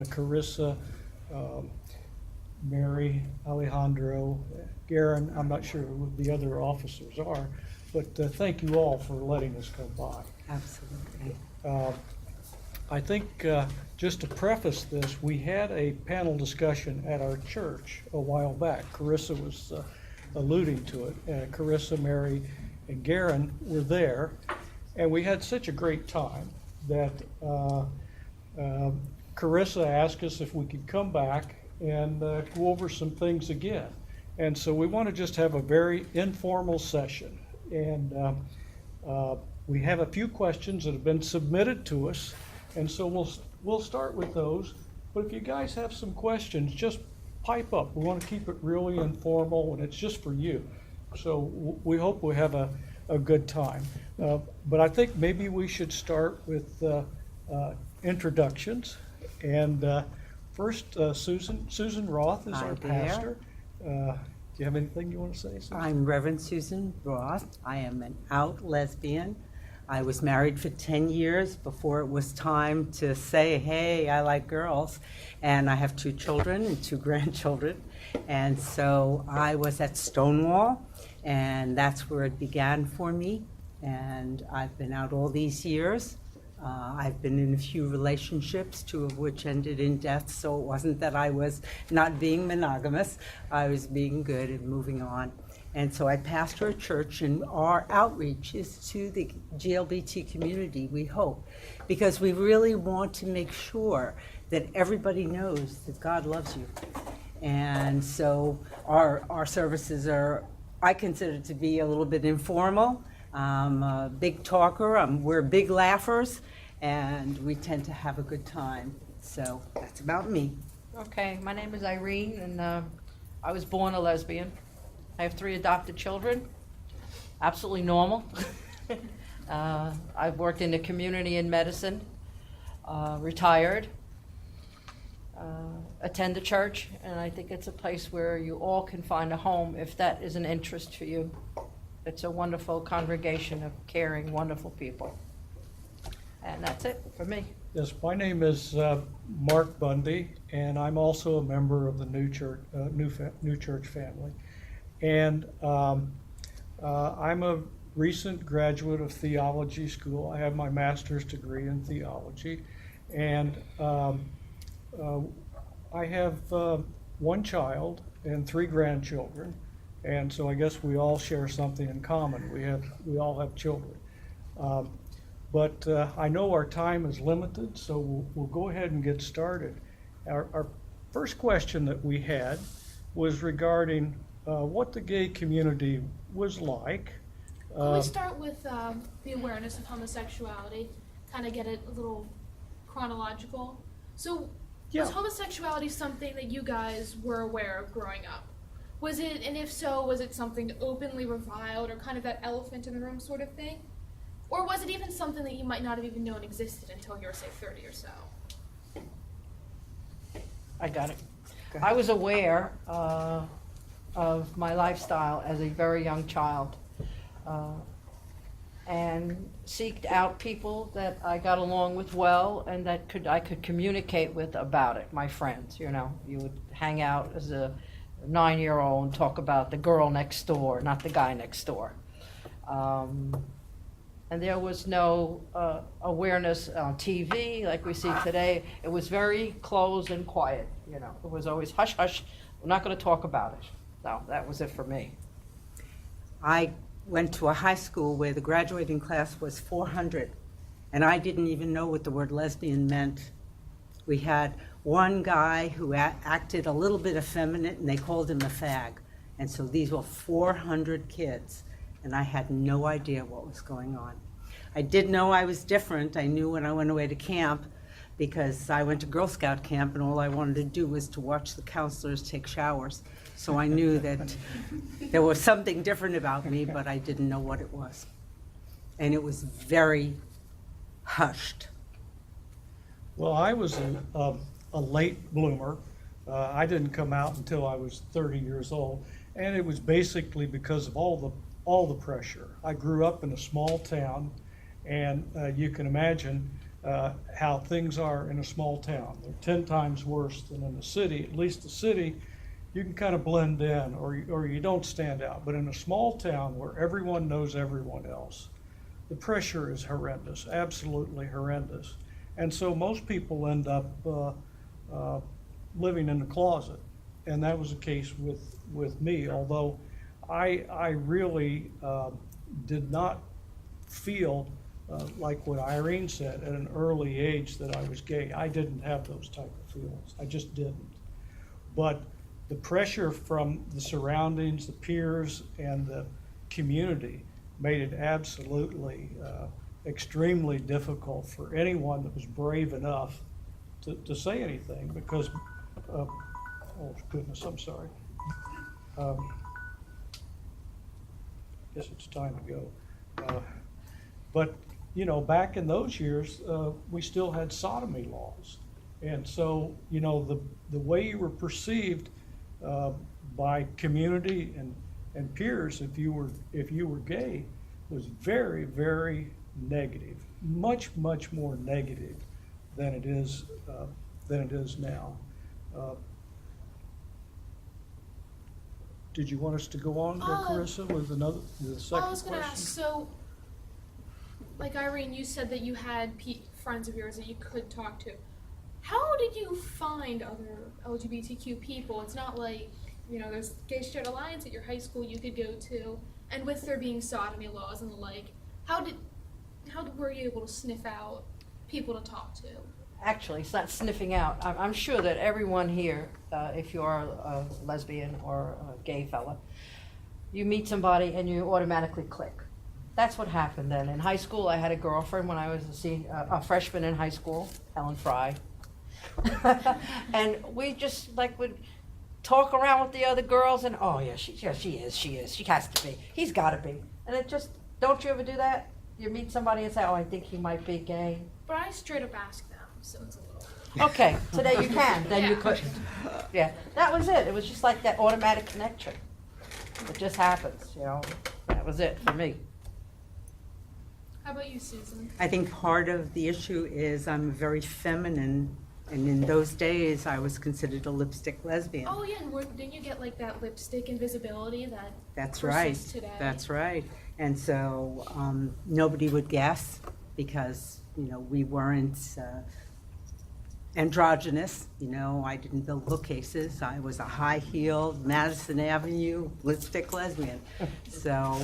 Carissa, um, Mary, Alejandro, Garen. I'm not sure who the other officers are, but thank you all for letting us come by. Absolutely. Uh, I think just to preface this, we had a panel discussion at our church a while back. Carissa was alluding to it. Carissa, Mary, and Garen were there, and we had such a great time that Carissa asked us if we could come back and go over some things again. And so we want to just have a very informal session. And we have a few questions that have been submitted to us, and so we'll start with those. But if you guys have some questions, just pipe up. We want to keep it really informal, and it's just for you. So we hope we have a good time. But I think maybe we should start with introductions. And first, Susan Roth is Hi our there. pastor. Do you have anything you want to say, Susan? I'm Reverend Susan Roth. I am an out lesbian. I was married for 10 years before it was time to say, hey, I like girls. And I have 2 children and 2 grandchildren. And so I was at Stonewall, and that's where it began for me. And I've been out all these years. I've been in a few relationships, 2 of which ended in death, so it wasn't that I was not being monogamous. I was being good and moving on. And so I pastor a church, and our outreach is to the GLBT community, we hope, because we really want to make sure that everybody knows that God loves you. And so our services are, I consider to be a little bit informal. I'm a big talker, we're big laughers, and we tend to have a good time. So that's about me. Okay, my name is Irene, and I was born a lesbian. I have 3 adopted children, absolutely normal. I've worked in the community in medicine, retired, attend the church, and I think it's a place where you all can find a home if that is an interest for you. It's a wonderful congregation of caring, wonderful people. And that's it for me. Yes, my name is Mark Bundy, and I'm also a member of the New Church family. And I'm a recent graduate of theology school. I have my master's degree in theology, and I have 1 child and 3 grandchildren. And so I guess we all share something in common. We all have children. But I know our time is limited, so we'll go ahead and get started. Our first question that we had was regarding what the gay community was like. Can we start with the awareness of homosexuality, kind of get it a little chronological? So was homosexuality something that you guys were aware of growing up? Was it, and if so, was it something openly reviled or kind of that elephant in the room sort of thing? Or was it even something that you might not have even known existed until you were, say, 30 or so? I got it. I was aware of my lifestyle as a very young child, and seeked out people that I got along with well and that I could communicate with about it. My friends, you would hang out as a 9-year-old and talk about the girl next door, not the guy next door. And there was no awareness on TV like we see today. It was very closed and quiet, It was always hush, hush, we're not going to talk about it. So that was it for me. I went to a high school where the graduating class was 400, and I didn't even know what the word lesbian meant. We had one guy who acted a little bit effeminate, and they called him a fag. And so these were 400 kids, and I had no idea what was going on. I did know I was different. I knew when I went away to camp, because I went to Girl Scout camp, and all I wanted to do was to watch the counselors take showers. So I knew that there was something different about me, but I didn't know what it was. And it was very hushed. Well, I was a late bloomer. I didn't come out until I was 30 years old, and it was basically because of all the pressure. I grew up in a small town, and you can imagine how things are in a small town. They're 10 times worse than in the city. At least the city, you can kind of blend in, or you don't stand out. But in a small town where everyone knows everyone else, the pressure is horrendous, absolutely horrendous. And so most people end up living in the closet. And that was the case with me, although I really did not feel like what Irene said at an early age that I was gay. I didn't have those type of feelings. I just didn't. But the pressure from the surroundings, the peers, and the community made it absolutely extremely difficult for anyone that was brave enough to say anything because, oh goodness, I'm sorry. Guess it's time to go. But, you know, back in those years, we still had sodomy laws. And so, you know, the way you were perceived by community and peers if you were gay was very, very negative, much more negative than it is now. Did you want us to go on, Carissa, with the second I was going to question? ask, so, like Irene, you said that you had friends of yours that you could talk to. How did you find other LGBTQ people? It's not like, you know, there's Gay Straight Alliance at your high school you could go to, and with there being sodomy laws and the like, how were you able to sniff out people to talk to? Actually, it's not sniffing out. I'm sure that everyone here, if you are a lesbian or a gay fella, you meet somebody and you automatically click. That's what happened then. In high school, I had a girlfriend when I was a freshman in high school, Helen Fry. And we just would talk around with the other girls and, oh yeah, she is, she has to be, he's gotta be. And it just, don't you ever do that? You meet somebody and say, oh, I think he might be gay. But I straight up asked them, so it's a little... Okay, today you can, then you Yeah. couldn't. Yeah, that was it. It was just like that automatic connection. It just happens, you know. That was it for me. How about you, Susan? I think part of the issue is I'm very feminine, and in those days I was considered a lipstick lesbian. Oh yeah, and didn't you get like that lipstick invisibility that That's right. persists today? That's right. And so nobody would guess because, you know, we weren't androgynous. You know, I didn't build bookcases. I was a high-heeled Madison Avenue lipstick lesbian. So,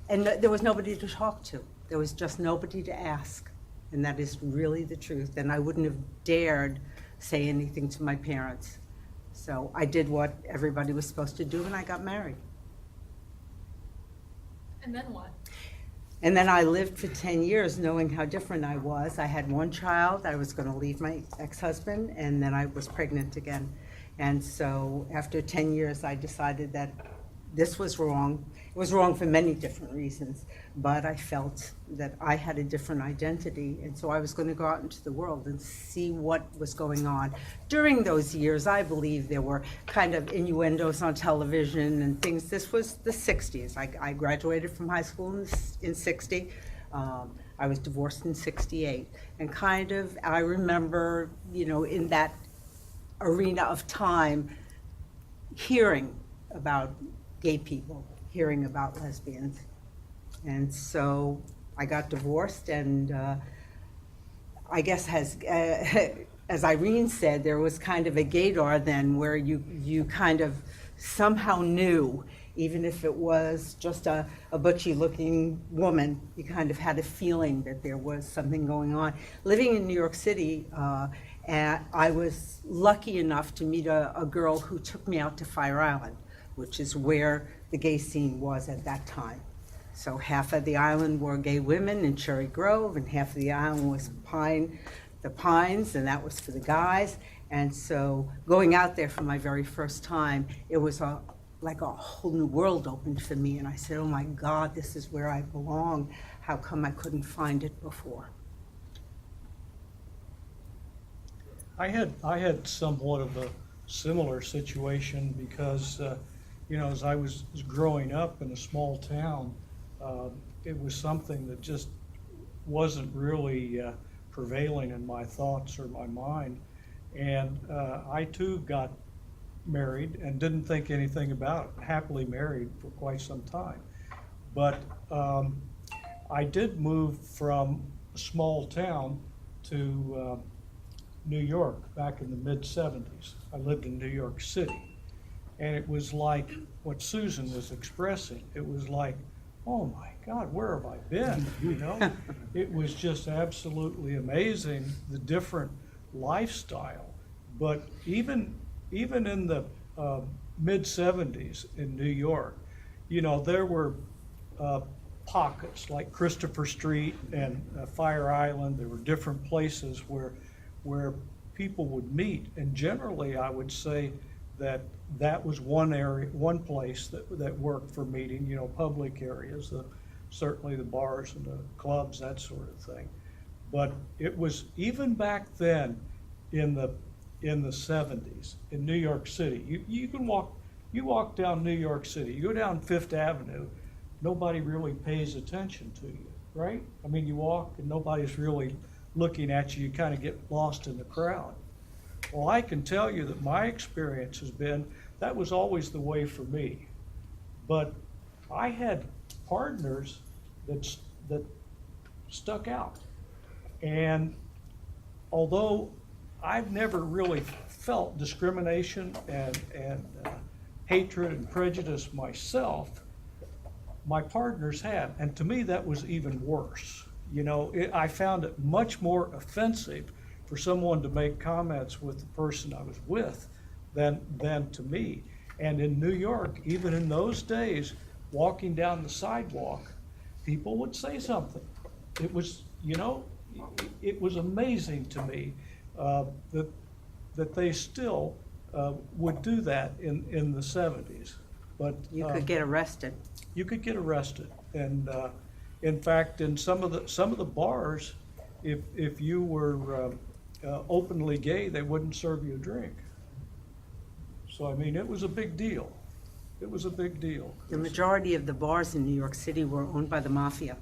and there was nobody to talk to. There was just nobody to ask. And that is really the truth. And I wouldn't have dared say anything to my parents. So I did what everybody was supposed to do, and I got married. And then what? And then I lived for 10 years knowing how different I was. I had one child. I was going to leave my ex-husband, and then I was pregnant again. And so after 10 years, I decided that this was wrong. It was wrong for many different reasons, but I felt that I had a different identity, and so I was going to go out into the world and see what was going on. During those years, I believe there were kind of innuendos on television and things. This was the 60s. I graduated from high school in 60. I was divorced in 68. And kind of, I remember, you know, in that arena of time, hearing about gay people, hearing about lesbians. And so I got divorced, and I guess as Irene said, there was kind of a gaydar then where you kind of somehow knew, even if it was just a butchy-looking woman, you kind of had a feeling that there was something going on. Living in New York City, and I was lucky enough to meet a girl who took me out to Fire Island, which is where the gay scene was at that time. So half of the island were gay women in Cherry Grove, and half of the island was the Pines, and that was for the guys. And so going out there for my very first time, it was like a whole new world opened for me. And I said, oh my God, this is where I belong. How come I couldn't find it before? I had somewhat of a similar situation because, you know, as I was growing up in a small town, it was something that just wasn't really prevailing in my thoughts or my mind. And I too got married and didn't think anything about it, happily married for quite some time. But I did move from a small town to New York back in the mid-70s. I lived in New York City. And it was like what Susan was expressing. It was like, oh my God, where have I been? You know, it was just absolutely amazing, the different lifestyle. But even in the mid-70s in New York, you know, there were pockets like Christopher Street and Fire Island. There were different places where people would meet. And generally, I would say that was one area, one place that worked for meeting, you know, public areas, certainly the bars and the clubs, that sort of thing. But it was even back then in the 70s in New York City. You walk down New York City, you go down Fifth Avenue, nobody really pays attention to you, right? I mean, you walk and nobody's really looking at you, you kind of get lost in the crowd. Well, I can tell you that my experience has been, that was always the way for me. But I had partners that stuck out. And although I've never really felt discrimination and hatred and prejudice myself, my partners have. And to me, that was even worse. You know, I found it much more offensive for someone to make comments with the person I was with than to me. And in New York, even in those days, walking down the sidewalk, people would say something. It was, you know, it was amazing to me that they still would do that in the 70s. But You could get arrested. you could get arrested. And in fact, in some of the bars, if you were openly gay, they wouldn't serve you a drink. So I mean, it was a big deal. It was a big deal. The majority of the bars in New York City were owned by the mafia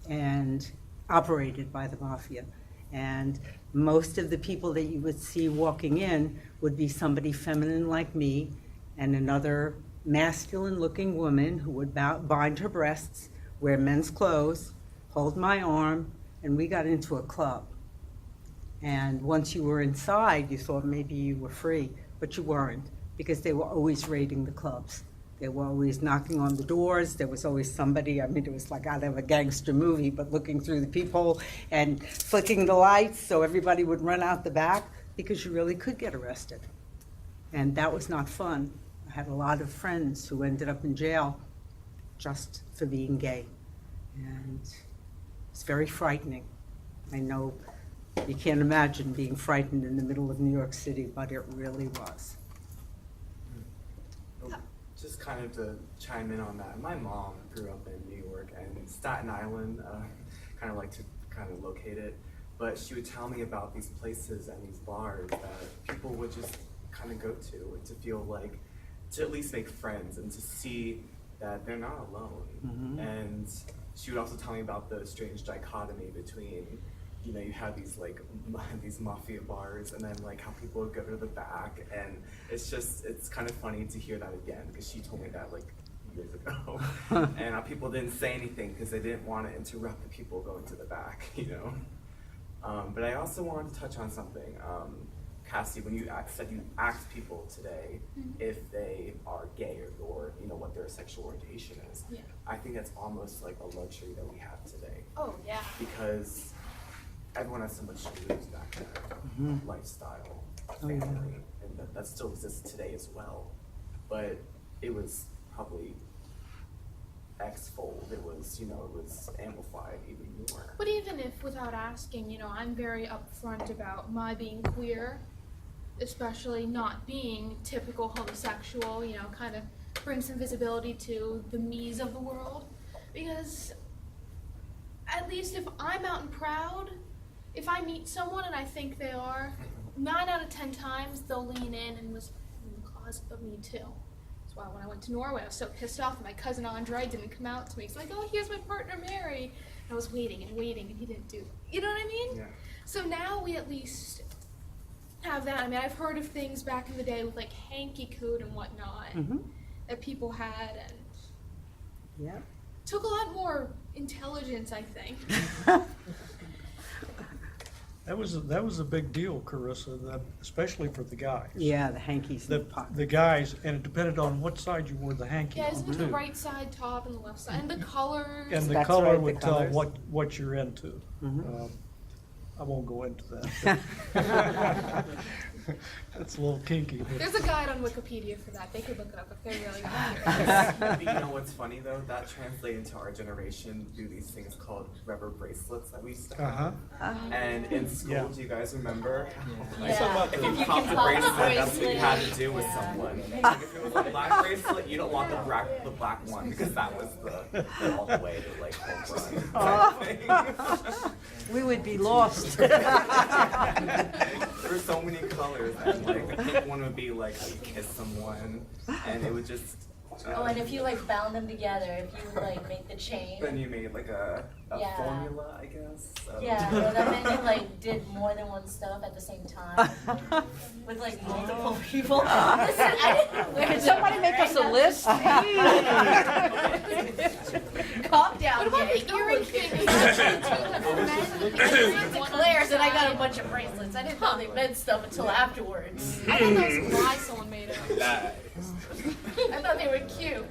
and operated by the mafia. And most of the people that you would see walking in would be somebody feminine like me and another masculine-looking woman who would bind her breasts, wear men's clothes, hold my arm, and we got into a club. And once you were inside, you thought maybe you were free, but you weren't, because they were always raiding the clubs. They were always knocking on the doors. There was always somebody, I mean, it was like out of a gangster movie, but looking through the peephole and flicking the lights so everybody would run out the back, because you really could get arrested. And that was not fun. I had a lot of friends who ended up in jail just for being gay. And it's very frightening. I know you can't imagine being frightened in the middle of New York City, but it really was. Just kind of to chime in on that, my mom grew up in New York and Staten Island, kind of like to kind of locate it, but she would tell me about these places and these bars that people would just kind of go to feel like, to at least make friends and to see that they're not alone. Mm-hmm. And she would also tell me about the strange dichotomy between, you know, you have these like these mafia bars and then like how people would go to the back, and it's kind of funny to hear that again, because she told me that like years ago. And people didn't say anything because they didn't want to interrupt the people going to the back, you know. But I also wanted to touch on something. Cassie, when you said you asked people today if they are gay or you know what their sexual orientation is, Yeah. I think that's almost like a luxury that we have today, Oh, yeah. because everyone has so much to lose back then, lifestyle, Oh, yeah. family, and that still exists today as well. But it was probably X-fold. It was, you know, it was amplified even more. But even if, without asking, you know, I'm very upfront about my being queer, especially not being typical homosexual, you know, kind of bring some visibility to the me's of the world. Because at least if I'm out and proud, if I meet someone and I think they are, 9 out of 10 times they'll lean in and whisper in the closet, but me too. That's why when I went to Norway, I was so pissed off that my cousin Andre didn't come out to me. He's like, oh, here's my partner Mary. And I was waiting and waiting, and he didn't do it. You know what I mean? Yeah. So now we at least have that. I mean, I've heard of things back in the day with like hanky code and whatnot that people had, and Yeah. took a lot more intelligence, I think. That was a big deal, Carissa, that, especially for the guys. Yeah, the hankies in the pocket. The guys, and it depended on what side you wore the hanky Yeah, it's on with the too. right side top and the left side, and the colors. And the That's color right, the would tell colors. what you're into. Mhm. I won't go into that. That's a little kinky. but- There's a guide on Wikipedia for that. They could look it up if they're really curious. But you know what's funny though? That translated into our generation through these things called rubber bracelets that we used to have. And in school, Yeah. do you guys remember? Yeah. If you You popped can the pop the bracelet, that's what you had to bracelet. do with someone. Like if it was a black bracelet, you don't want the black one because that was the all the way to like home run. We would be lost. There were so many colors, and like the pink one would be like how you kiss someone, and it would just. Oh, and if you like bound them together, if you like make the chain. Then you made like a Yeah. formula, I guess. So. Yeah, or that meant you like did more than one stuff at the same time with like multiple people. Listen, I didn't wear Can somebody make us a list? Calm down. What about Gay. the Don't earring look thing? at Is me. that actually too for men? To Claire's and I got a bunch of bracelets. I didn't know they meant stuff until afterwards. I thought that was a lie someone made up. I thought they were cute.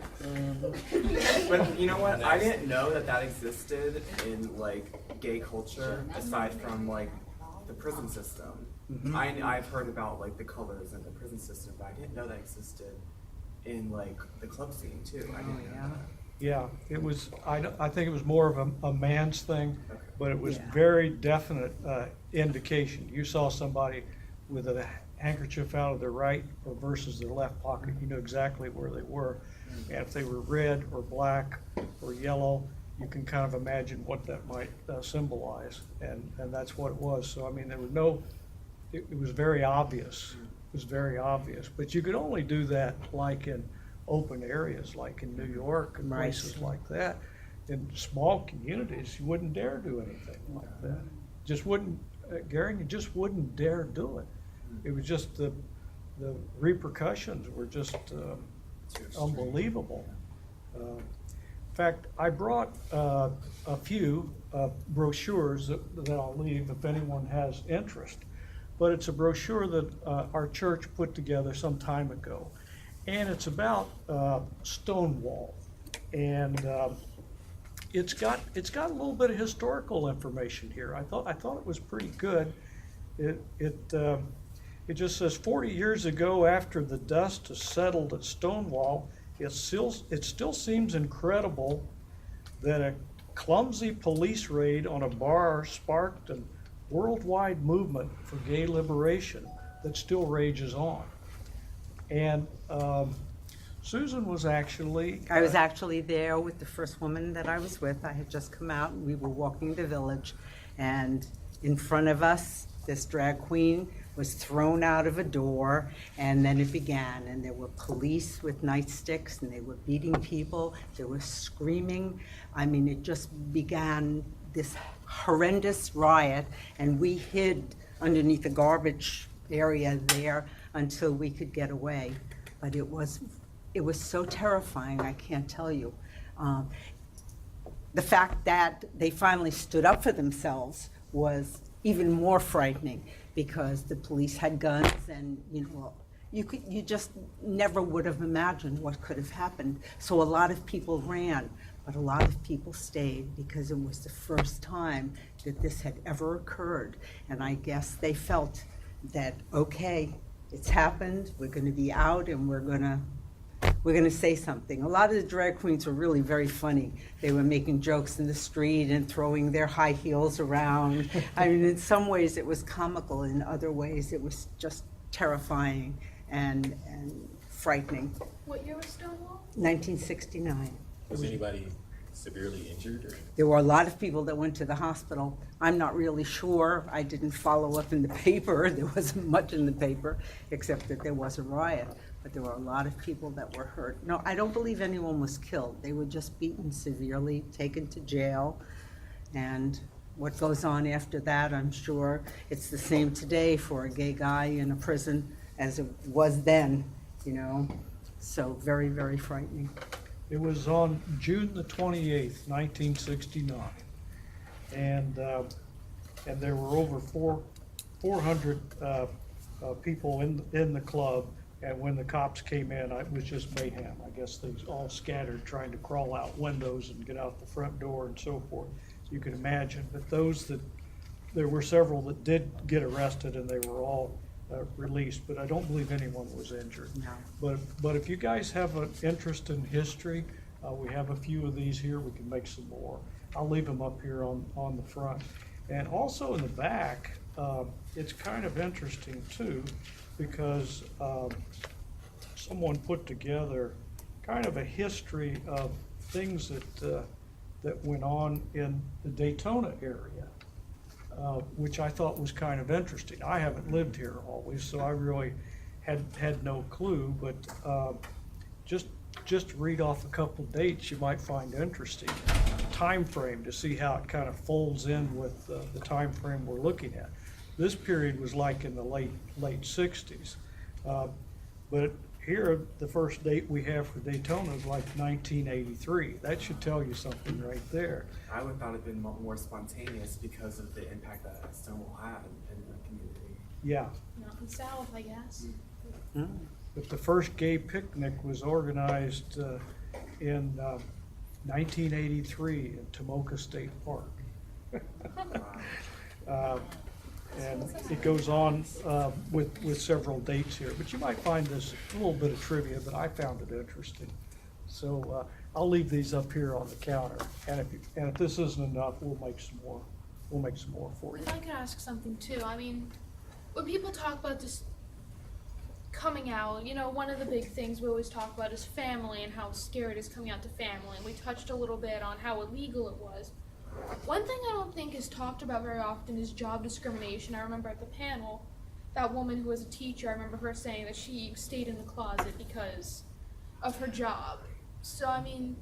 But you know what? I didn't know that that existed in like gay culture, aside from like the prison system. I've heard about like the colors in the prison system, but I didn't know that existed in like the club scene too. I didn't know that. Yeah, it was, I think it was more of a man's thing, Okay. but it was Yeah. very definite indication. You saw somebody with a handkerchief out of their right or versus their left pocket, you knew exactly where they were. And if they were red or black or yellow, you can kind of imagine what that might symbolize, and that's what it was. So, I mean, there was no, it was very obvious. It was very obvious, but you could only do that like in open areas, like in New York and Right. places like that. In small communities, you wouldn't dare do anything like that. Just wouldn't, Gary, you just wouldn't dare do it. It was just the repercussions were just Too extreme. unbelievable. In fact, I brought a few brochures that I'll leave if anyone has interest. But it's a brochure that our church put together some time ago. And it's about Stonewall. And it's got a little bit of historical information here. I thought it was pretty good. It just says 40 years ago, after the dust has settled at Stonewall, it still seems incredible that a clumsy police raid on a bar sparked a worldwide movement for gay liberation that still rages on. And Susan was actually. I was actually there with the first woman that I was with. I had just come out and we were walking the village, and in front of us, this drag queen was thrown out of a door, and then it began, and there were police with nightsticks, and they were beating people, they were screaming. I mean, it just began this horrendous riot, and we hid underneath the garbage area there until we could get away. But it was so terrifying, I can't tell you. The fact that they finally stood up for themselves was even more frightening, because the police had guns, and you just never would have imagined what could have happened. So a lot of people ran, but a lot of people stayed because it was the first time that this had ever occurred. And I guess they felt that, okay, it's happened, we're gonna be out, and we're gonna say something. A lot of the drag queens were really very funny. They were making jokes in the street and throwing their high heels around. I mean, in some ways it was comical, in other ways it was just terrifying and frightening. What year was Stonewall? 1969. Was anybody severely injured? Or? There were a lot of people that went to the hospital. I'm not really sure. I didn't follow up in the paper. There wasn't much in the paper, except that there was a riot. But there were a lot of people that were hurt. No, I don't believe anyone was killed. They were just beaten severely, taken to jail, and what goes on after that, I'm sure. It's the same today for a gay guy in a prison as it was then, you know. So very, very frightening. It was on June the 28th, 1969. And there were over 400 people in the club. And when the cops came in, it was just mayhem. I guess they all scattered trying to crawl out windows and get out the front door and so forth. So you can imagine. But there were several that did get arrested and they were all released, but I don't believe anyone was injured. No. But if you guys have an interest in history, we have a few of these here. We can make some more. I'll leave them up here on the front. And also in the back, it's kind of interesting too, because someone put together kind of a history of things that went on in the Daytona area, which I thought was kind of interesting. I haven't lived here always, so I really had no clue, but just to read off a couple dates you might find interesting. Time frame, to see how it kind of folds in with the time frame we're looking at. This period was like in the late 60s. But here, the first date we have for Daytona is like 1983. That should tell you something right there. I would thought it'd been more spontaneous because of the impact that Stonewall had in the community. Yeah, Mountain South, I guess. but the first gay picnic was organized in 1983 in Tomoka State Park. And it goes on with several dates here, but you might find this a little bit of trivia, but I found it interesting. So I'll leave these up here on the counter, and if this isn't enough, we'll make some more. We'll make some more for you. If I could ask something too, I mean, when people talk about just coming out, you know, one of the big things we always talk about is family and how scary it is coming out to family. And we touched a little bit on how illegal it was. One thing I don't think is talked about very often is job discrimination. I remember at the panel, that woman who was a teacher, I remember her saying that she stayed in the closet because of her job. So, I mean,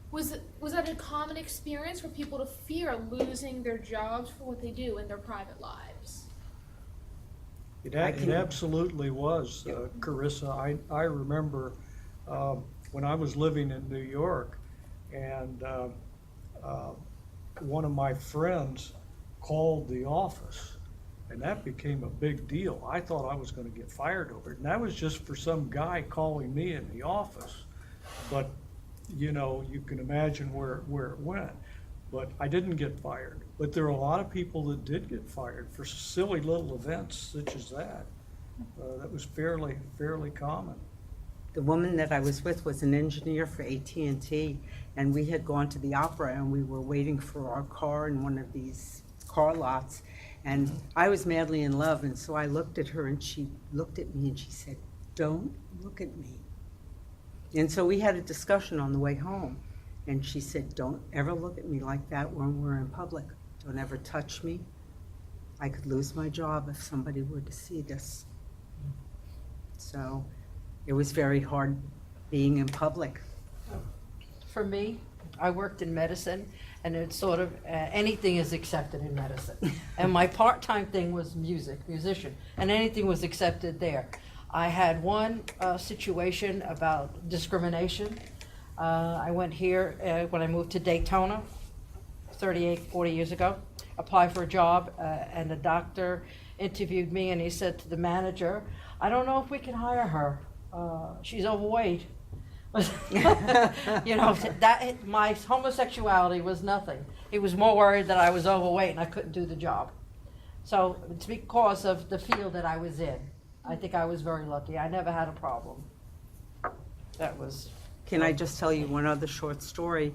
was that a common experience for people to fear losing their jobs for what they do in their private lives? It absolutely was, Carissa. I remember when I was living in New York, and one of my friends called the office, and that became a big deal. I thought I was going to get fired over it, and that was just for some guy calling me in the office. But you know, you can imagine where it went. But I didn't get fired. But there are a lot of people that did get fired for silly little events such as that. That was fairly common. The woman that I was with was an engineer for AT&T, and we had gone to the opera, and we were waiting for our car in one of these car lots, and I was madly in love, and so I looked at her, and she looked at me, and she said, "Don't look at me." And so we had a discussion on the way home, and she said, "Don't ever look at me like that when we're in public. Don't ever touch me. I could lose my job if somebody were to see this." So it was very hard being in public. For me, I worked in medicine, and it's sort of, anything is accepted in medicine. And my part-time thing was musician, and anything was accepted there. I had one situation about discrimination. I went here when I moved to Daytona 40 years ago, applied for a job, and the doctor interviewed me, and he said to the manager, "I don't know if we can hire her. She's overweight." You know, my homosexuality was nothing. He was more worried that I was overweight and I couldn't do the job. So it's because of the field that I was in. I think I was very lucky. I never had a problem. That was. Can I just tell you one other short story?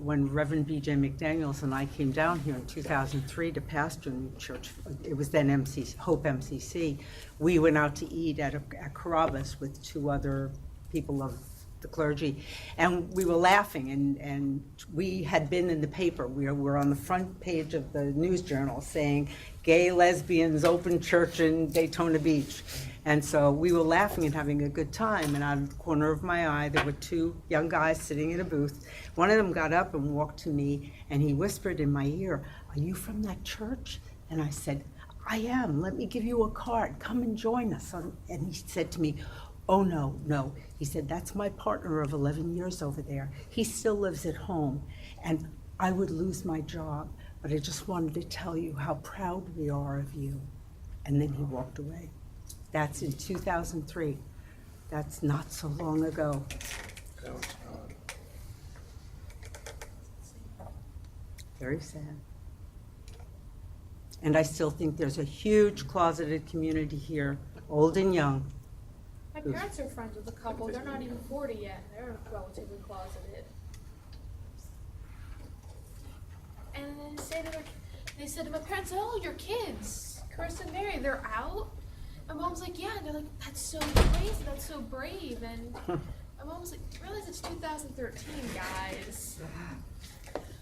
When Reverend B.J. McDaniels and I came down here in 2003 to pastor in the church, it was then Hope MCC, we went out to eat at Carrabba's with two other people of the clergy, and we were laughing, and we had been in the paper. We were on the front page of the news journal saying, "Gay lesbians open church in Daytona Beach." And so we were laughing and having a good time, and out of the corner of my eye, there were two young guys sitting in a booth. One of them got up and walked to me, and he whispered in my ear, "Are you from that church?" And I said, "I am. Let me give you a card. Come and join us." And he said to me, "Oh, no." He said, "That's my partner of 11 years over there. He still lives at home, and I would lose my job, but I just wanted to tell you how proud we are of you." And then he walked away. That's in 2003. That's not so long ago. Very sad. And I still think there's a huge closeted community here, old and young. My parents are friends with a couple. They're not even 40 yet. They're relatively closeted. And then they said to my parents, "Oh, your kids, Chris and Mary, they're out." My mom's like, "Yeah." And they're like, "That's so crazy. That's so brave." And my mom's like, "Realize it's 2013, guys."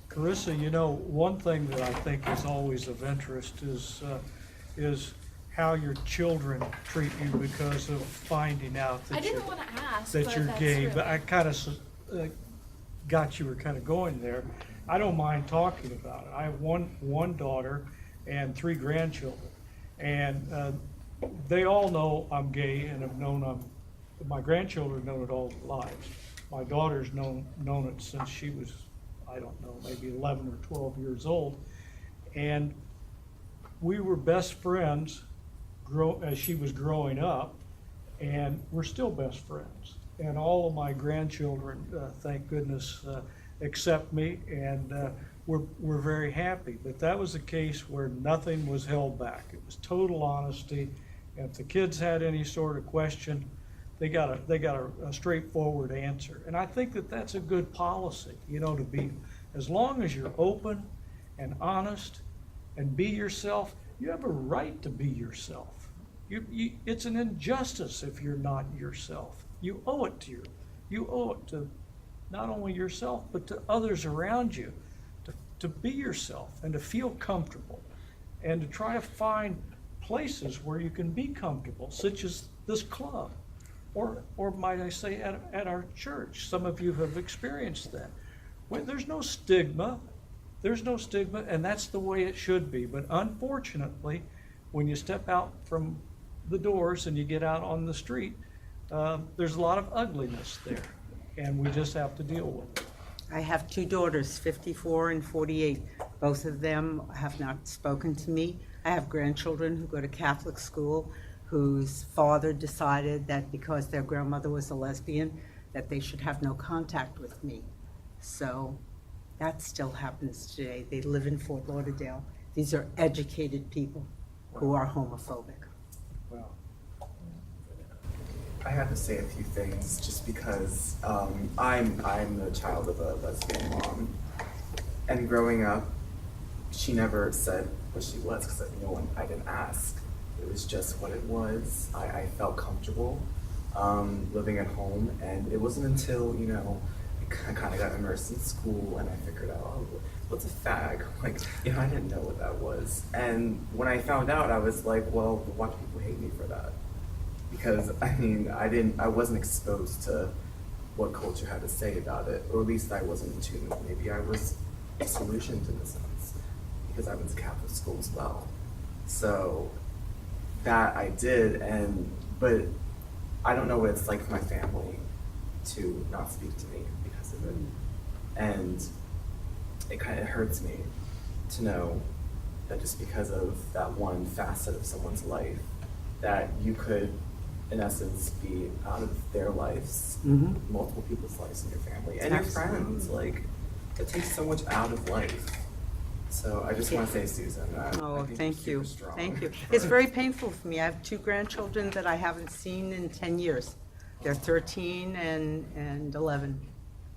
Carissa, you know, one thing that I think is always of interest is how your children treat you because of finding out I that didn't want to ask, that but you're that's gay, really... but I kind of got you were kind of going there. I don't mind talking about it. I have one daughter and 3 grandchildren, and they all know I'm gay and have known my grandchildren know it all their lives. My daughter's known it since she was, I don't know, maybe 11 or 12 years old, and we were best friends as she was growing up, and we're still best friends. And all of my grandchildren, thank goodness, accept me, and we're very happy. But that was a case where nothing was held back. It was total honesty. And if the kids had any sort of question, they got a straightforward answer. And I think that that's a good policy, you know, to be, as long as you're open and honest and be yourself, you have a right to be yourself. It's an injustice if you're not yourself. You owe it to not only yourself, but to others around you, to be yourself and to feel comfortable and to try to find places where you can be comfortable, such as this club, or might I say at our church. Some of you have experienced that. There's no stigma, and that's the way it should be. But unfortunately, when you step out from the doors and you get out on the street, there's a lot of ugliness there, and we just have to deal with it. I have 2 daughters, 54 and 48. Both of them have not spoken to me. I have grandchildren who go to Catholic school whose father decided that because their grandmother was a lesbian, that they should have no contact with me. So that still happens today. They live in Fort Lauderdale. These are educated people who are homophobic. Well, I have to say a few things just because I'm the child of a lesbian mom, and growing up, she never said what she was because I didn't ask. It was just what it was. I felt comfortable living at home, and it wasn't until I kind of got immersed in school and I figured out, oh, what's a fag? Like, I didn't know what that was. And when I found out, I was like, well, why do people hate me for that? Because I wasn't exposed to what culture had to say about it, or at least I wasn't in tune. Maybe I was disillusioned in a sense because I went to Catholic school as well. So that I did, but I don't know what it's like for my family to not speak to me because of it. And it kind of hurts me to know that just because of that one facet of someone's life, that you could, in essence, be out of their lives, multiple people's lives in your family, and your friends. Like, it takes so much out of life. So I just want to say, Susan, I think Thank you're you. super strong. Thank you. It's very painful for me. I have 2 grandchildren that I haven't seen in 10 years. They're 13 and 11.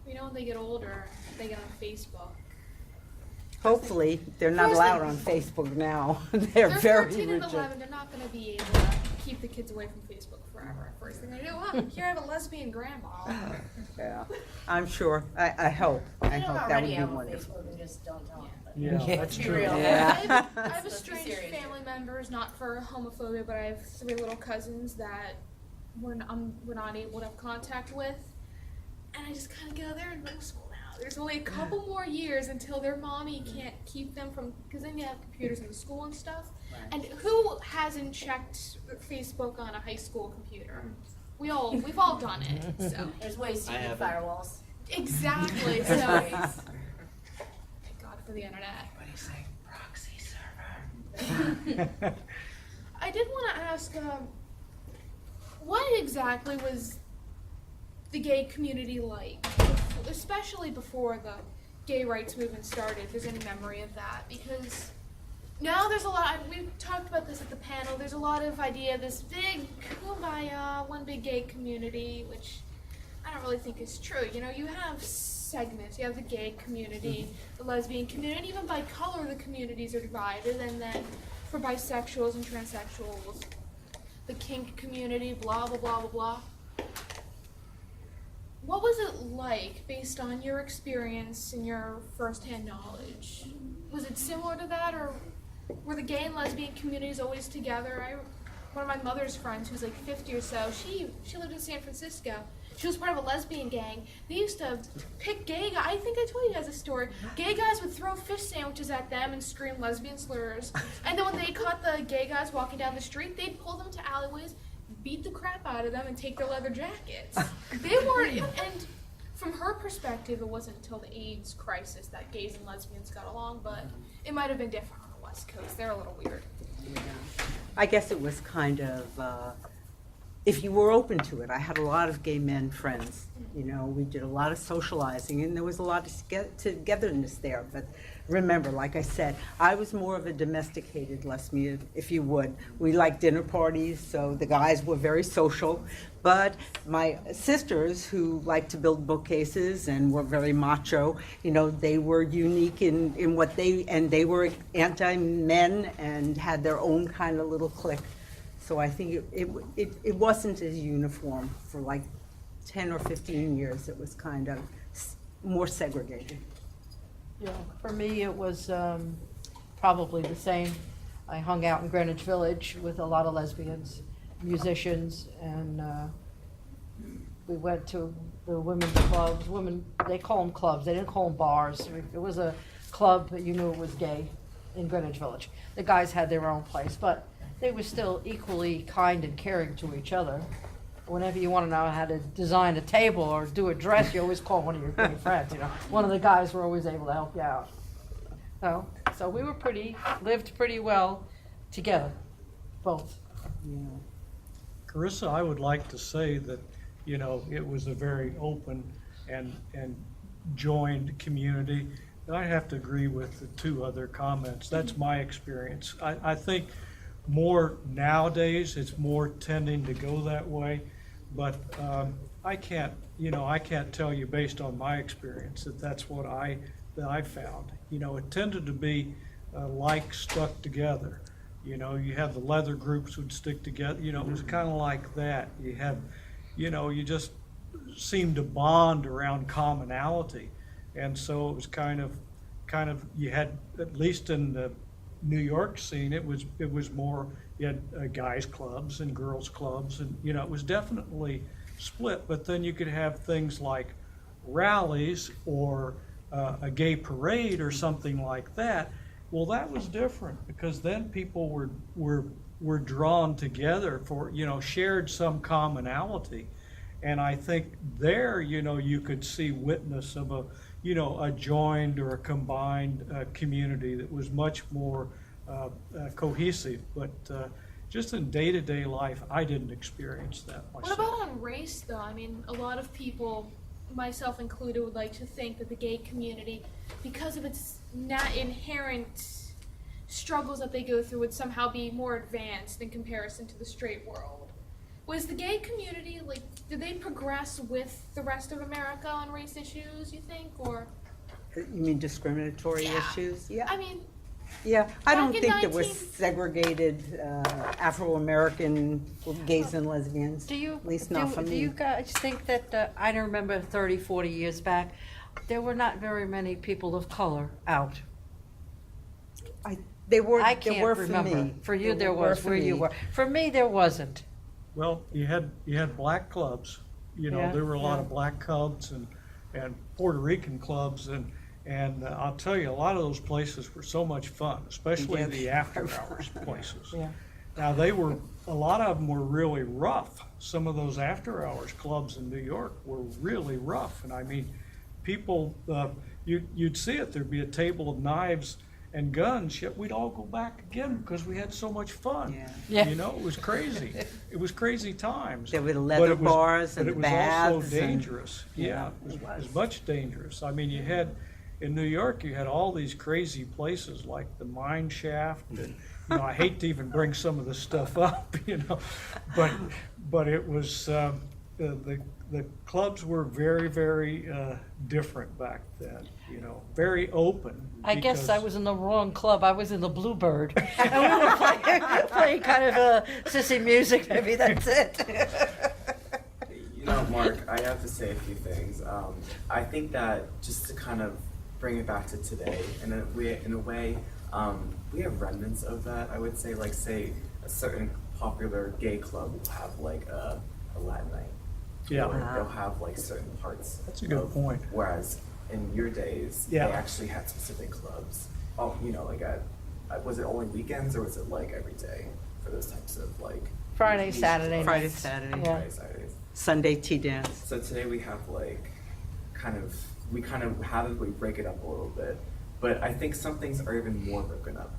When they get older, they get on Facebook. Hopefully, they're not First allowed they- on Facebook now. They're They're very 13 and rigid. 11. They're not going to be able to keep the kids away from Facebook forever. First thing I do, oh, here I have a lesbian grandma. Yeah, I'm sure. I hope. I You don't hope that would already be have a wonderful. Facebook and just don't tell them. but- Yeah, that's Be true. real. Yeah. I have a Let's be strange serious here. family members, not for homophobia, but I have 3 little cousins that we're not able to have contact with. And I just kind of go, they're in middle school now. There's only a couple more years until their mommy can't keep them from, because then you have computers in the school and stuff. Right. And who hasn't checked Facebook on a high school computer? We've all done it. So There's ways to I use haven't. firewalls. exactly. So thank God for the internet. What do you say? Proxy server. I did want to ask, what exactly was the gay community like, especially before the gay rights movement started? If there's any memory of that, because now there's a lot. We've talked about this at the panel. There's a lot of idea of this big kumbaya, one big gay community, which I don't really think is true. You know, you have segments. You have the gay community, the lesbian community, even by color, the communities are divided, and then for bisexuals and transsexuals, the kink community, blah blah blah blah blah. What was it like, based on your experience and your firsthand knowledge? Was it similar to that, or were the gay and lesbian communities always together? One of my mother's friends, who's like 50 or so, she lived in San Francisco. She was part of a lesbian gang. They used to pick gay guys. I think I told you guys a story. Gay guys would throw fish sandwiches at them and scream lesbian slurs. And then when they caught the gay guys walking down the street, they'd pull them to alleyways, beat the crap out of them, and take their leather jackets. They weren't, and from her perspective, it wasn't until the AIDS crisis that gays and lesbians got along, but it might have been different on the West Coast. They're a little weird. Yeah. I guess it was kind of, if you were open to it. I had a lot of gay men friends. You know, we did a lot of socializing, and there was a lot of togetherness there. But remember, like I said, I was more of a domesticated lesbian, if you would. We liked dinner parties, so the guys were very social. But my sisters, who liked to build bookcases and were very macho, you know, they were unique in what they were anti-men and had their own kind of little clique. So I think it wasn't as uniform for like 10 or 15 years. It was kind of more segregated. Yeah, for me, it was probably the same. I hung out in Greenwich Village with a lot of lesbians, musicians, and we went to the women's clubs. They call them clubs. They didn't call them bars. It was a club, but you knew it was gay in Greenwich Village. The guys had their own place, but they were still equally kind and caring to each other. Whenever you want to know how to design a table or do a dress, you always call one of your gay friends, you know. One of the guys were always able to help you out. So we were lived pretty well together, both. Yeah. Carissa, I would like to say that, you know, it was a very open and joined community. I have to agree with the 2 other comments. That's my experience. I think more nowadays, it's more tending to go that way. But I can't tell you based on my experience that that's what I found. You know, it tended to be like stuck together. You know, you have the leather groups would stick together. You know, it was kind of like that. You have, you know, you just seemed to bond around commonality, and so it was kind of you had, at least in the New York scene, it was more, you had guys clubs and girls clubs, and you know, it was definitely split. But then you could have things like rallies or a gay parade or something like that. Well, that was different, because then people were drawn together for, you know, shared some commonality. And I think there, you know, you could see witness of a joined or a combined community that was much more cohesive. But just in day-to-day life, I didn't experience that What myself. about on race, though? I mean, a lot of people, myself included, would like to think that the gay community, because of its inherent struggles that they go through, would somehow be more advanced in comparison to the straight world. Was the gay community, like, did they progress with the rest of America on race issues, you think, or? You mean discriminatory Yeah. issues? Yeah. I mean, Yeah, I don't Back in think there were 19 segregated Afro-American gays and lesbians. Do you, At least not for do me. you guys think that, I don't remember 30, 40 years back, there were not very many people of color out? They were, I there can't were for remember. me. For you, there were was, for where you me. were. For me, there wasn't. Well, you had black clubs, Yeah, there were a lot yeah. of black clubs and Puerto Rican clubs and I'll tell you, a lot of those places were so much fun, especially Yeah, the they after were hours places. Yeah. Now, a lot of them were really rough. Some of those after hours clubs in New York were really rough. And I mean, people, you'd see it, there'd be a table of knives and guns, yet we'd all go back again because we had so much fun. Yeah. It was crazy. It was crazy times. There were But leather it was- bars and But it was also baths and- dangerous. Yeah, it it was. was much dangerous. I mean, in New York, you had all these crazy places like the mine shaft and, I hate to even bring some of this stuff up, but it was, the clubs were very, very different back then, very open. I guess I because- was in the wrong club. I was in the Bluebird. And we were playing kind of sissy music, maybe that's it. Mark, I have to say a few things. I think that just to kind of bring it back to today, in a way, we have remnants of that. I would say, like, say a certain popular gay club will have like a Latin night. Yeah. Or they'll have like certain parts. That's a good point. Whereas in your days, Yeah. they actually had specific clubs. Oh, like was it only weekends or was it like every day for those types of like Friday, niche Saturday clubs? Friday, nights. Saturday. Yeah. Friday, Saturdays. Sunday tea dance. So today we have like we break it up a little bit, but I think some things are even more broken up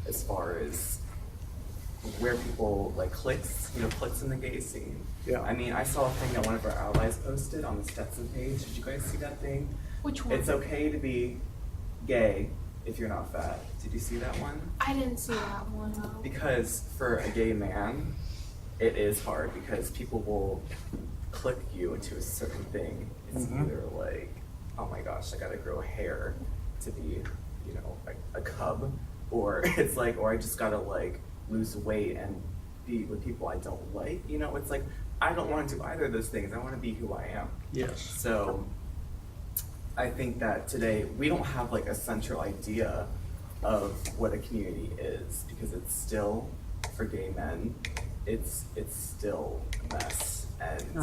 as far as where people like clicks in the gay scene. Yeah. I mean, I saw a thing that one of our allies posted on the Stetson page. Did you guys see that thing? Which one? It's okay to be gay if you're not fat. Did you see that one? I didn't see that one. No. Because for a gay man, it is hard because people will click you into a certain thing. It's Mhm. either like, oh my gosh, I gotta grow hair to be, a cub, or it's like, or I just gotta like lose weight and be with people I don't like. It's like I don't want to do either of those things. I want to be who I am. Yes. So I think that today we don't have like a central idea of what a community is because it's still, for gay men, it's still a mess. And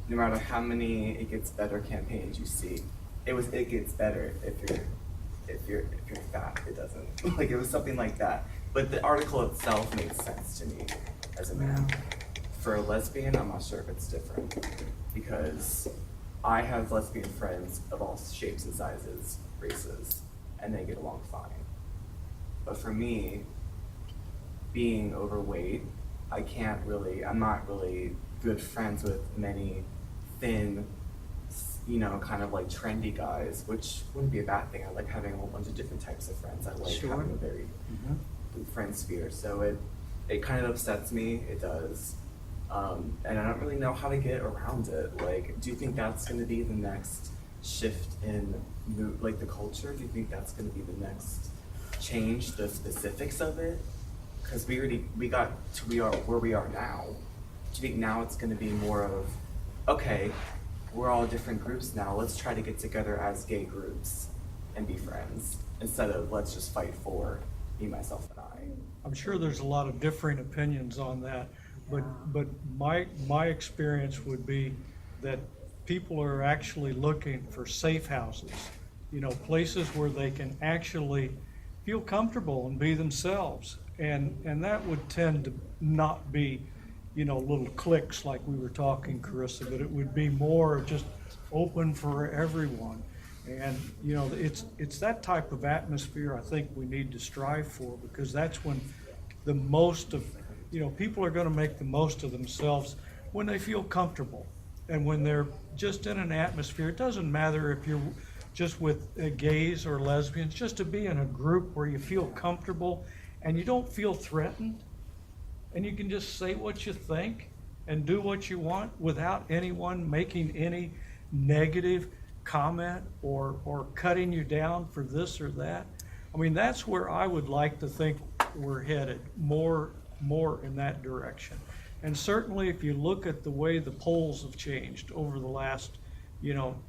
no matter how many it gets better campaigns you see, it gets better if you're fat. It doesn't. Like it was something like that. But the article itself made sense to me as a man. For a lesbian, I'm not sure if it's different because I have lesbian friends of all shapes and sizes, races, and they get along fine. But for me, being overweight, I'm not really good friends with many thin, kind of like trendy guys, which wouldn't be a bad thing. I like having a whole bunch of different types of friends. I like Sure. having a very big friend sphere. So it kind of upsets me. It does. And I don't really know how to get around it. Like, do you think that's going to be the next shift in like the culture? Do you think that's going to be the next change, the specifics of it? Because we got to where we are now. Do you think now it's going to be more of, okay, we're all different groups now. Let's try to get together as gay groups and be friends instead of let's just fight for me, myself, and I. I'm sure there's a lot of differing opinions on that, but my experience would be that people are actually looking for safe houses, places where they can actually feel comfortable and be themselves. And that would tend to not be, little cliques like we were talking, Carissa, but it would be more just open for everyone. And, it's that type of atmosphere I think we need to strive for, because that's when the most of, people are going to make the most of themselves when they feel comfortable. And when they're just in an atmosphere, it doesn't matter if you're just with gays or lesbians, just to be in a group where you feel comfortable and you don't feel threatened, and you can just say what you think and do what you want without anyone making any negative comment or cutting you down for this or that. I mean, that's where I would like to think we're headed, more in that direction. And certainly if you look at the way the polls have changed over the last,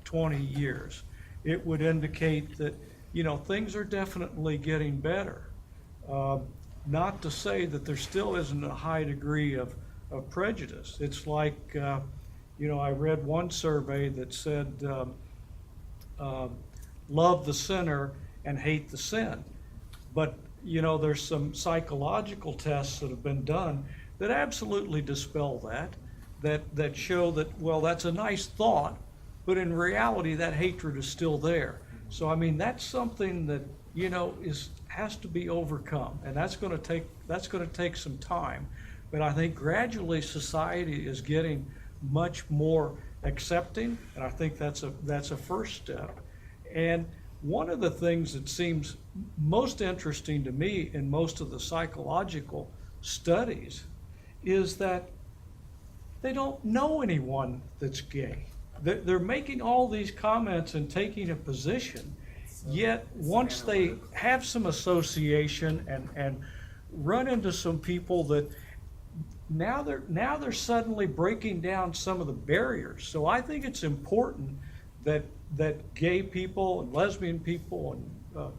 20 years, it would indicate that, things are definitely getting better. Not to say that there still isn't a high degree of prejudice. It's like, I read one survey that said, love the sinner and hate the sin. But, there's some psychological tests that have been done that absolutely dispel that show that, well, that's a nice thought, but in reality, that hatred is still there. So, I mean, that's something that, has to be overcome, and that's gonna take some time. But I think gradually society is getting much more accepting, and I think that's a first step. And one of the things that seems most interesting to me in most of the psychological studies is that they don't know anyone that's gay. They're making all these comments and taking a position, yet once they have some association and run into some people that now they're suddenly breaking down some of the barriers. So I think it's important that gay people and lesbian people and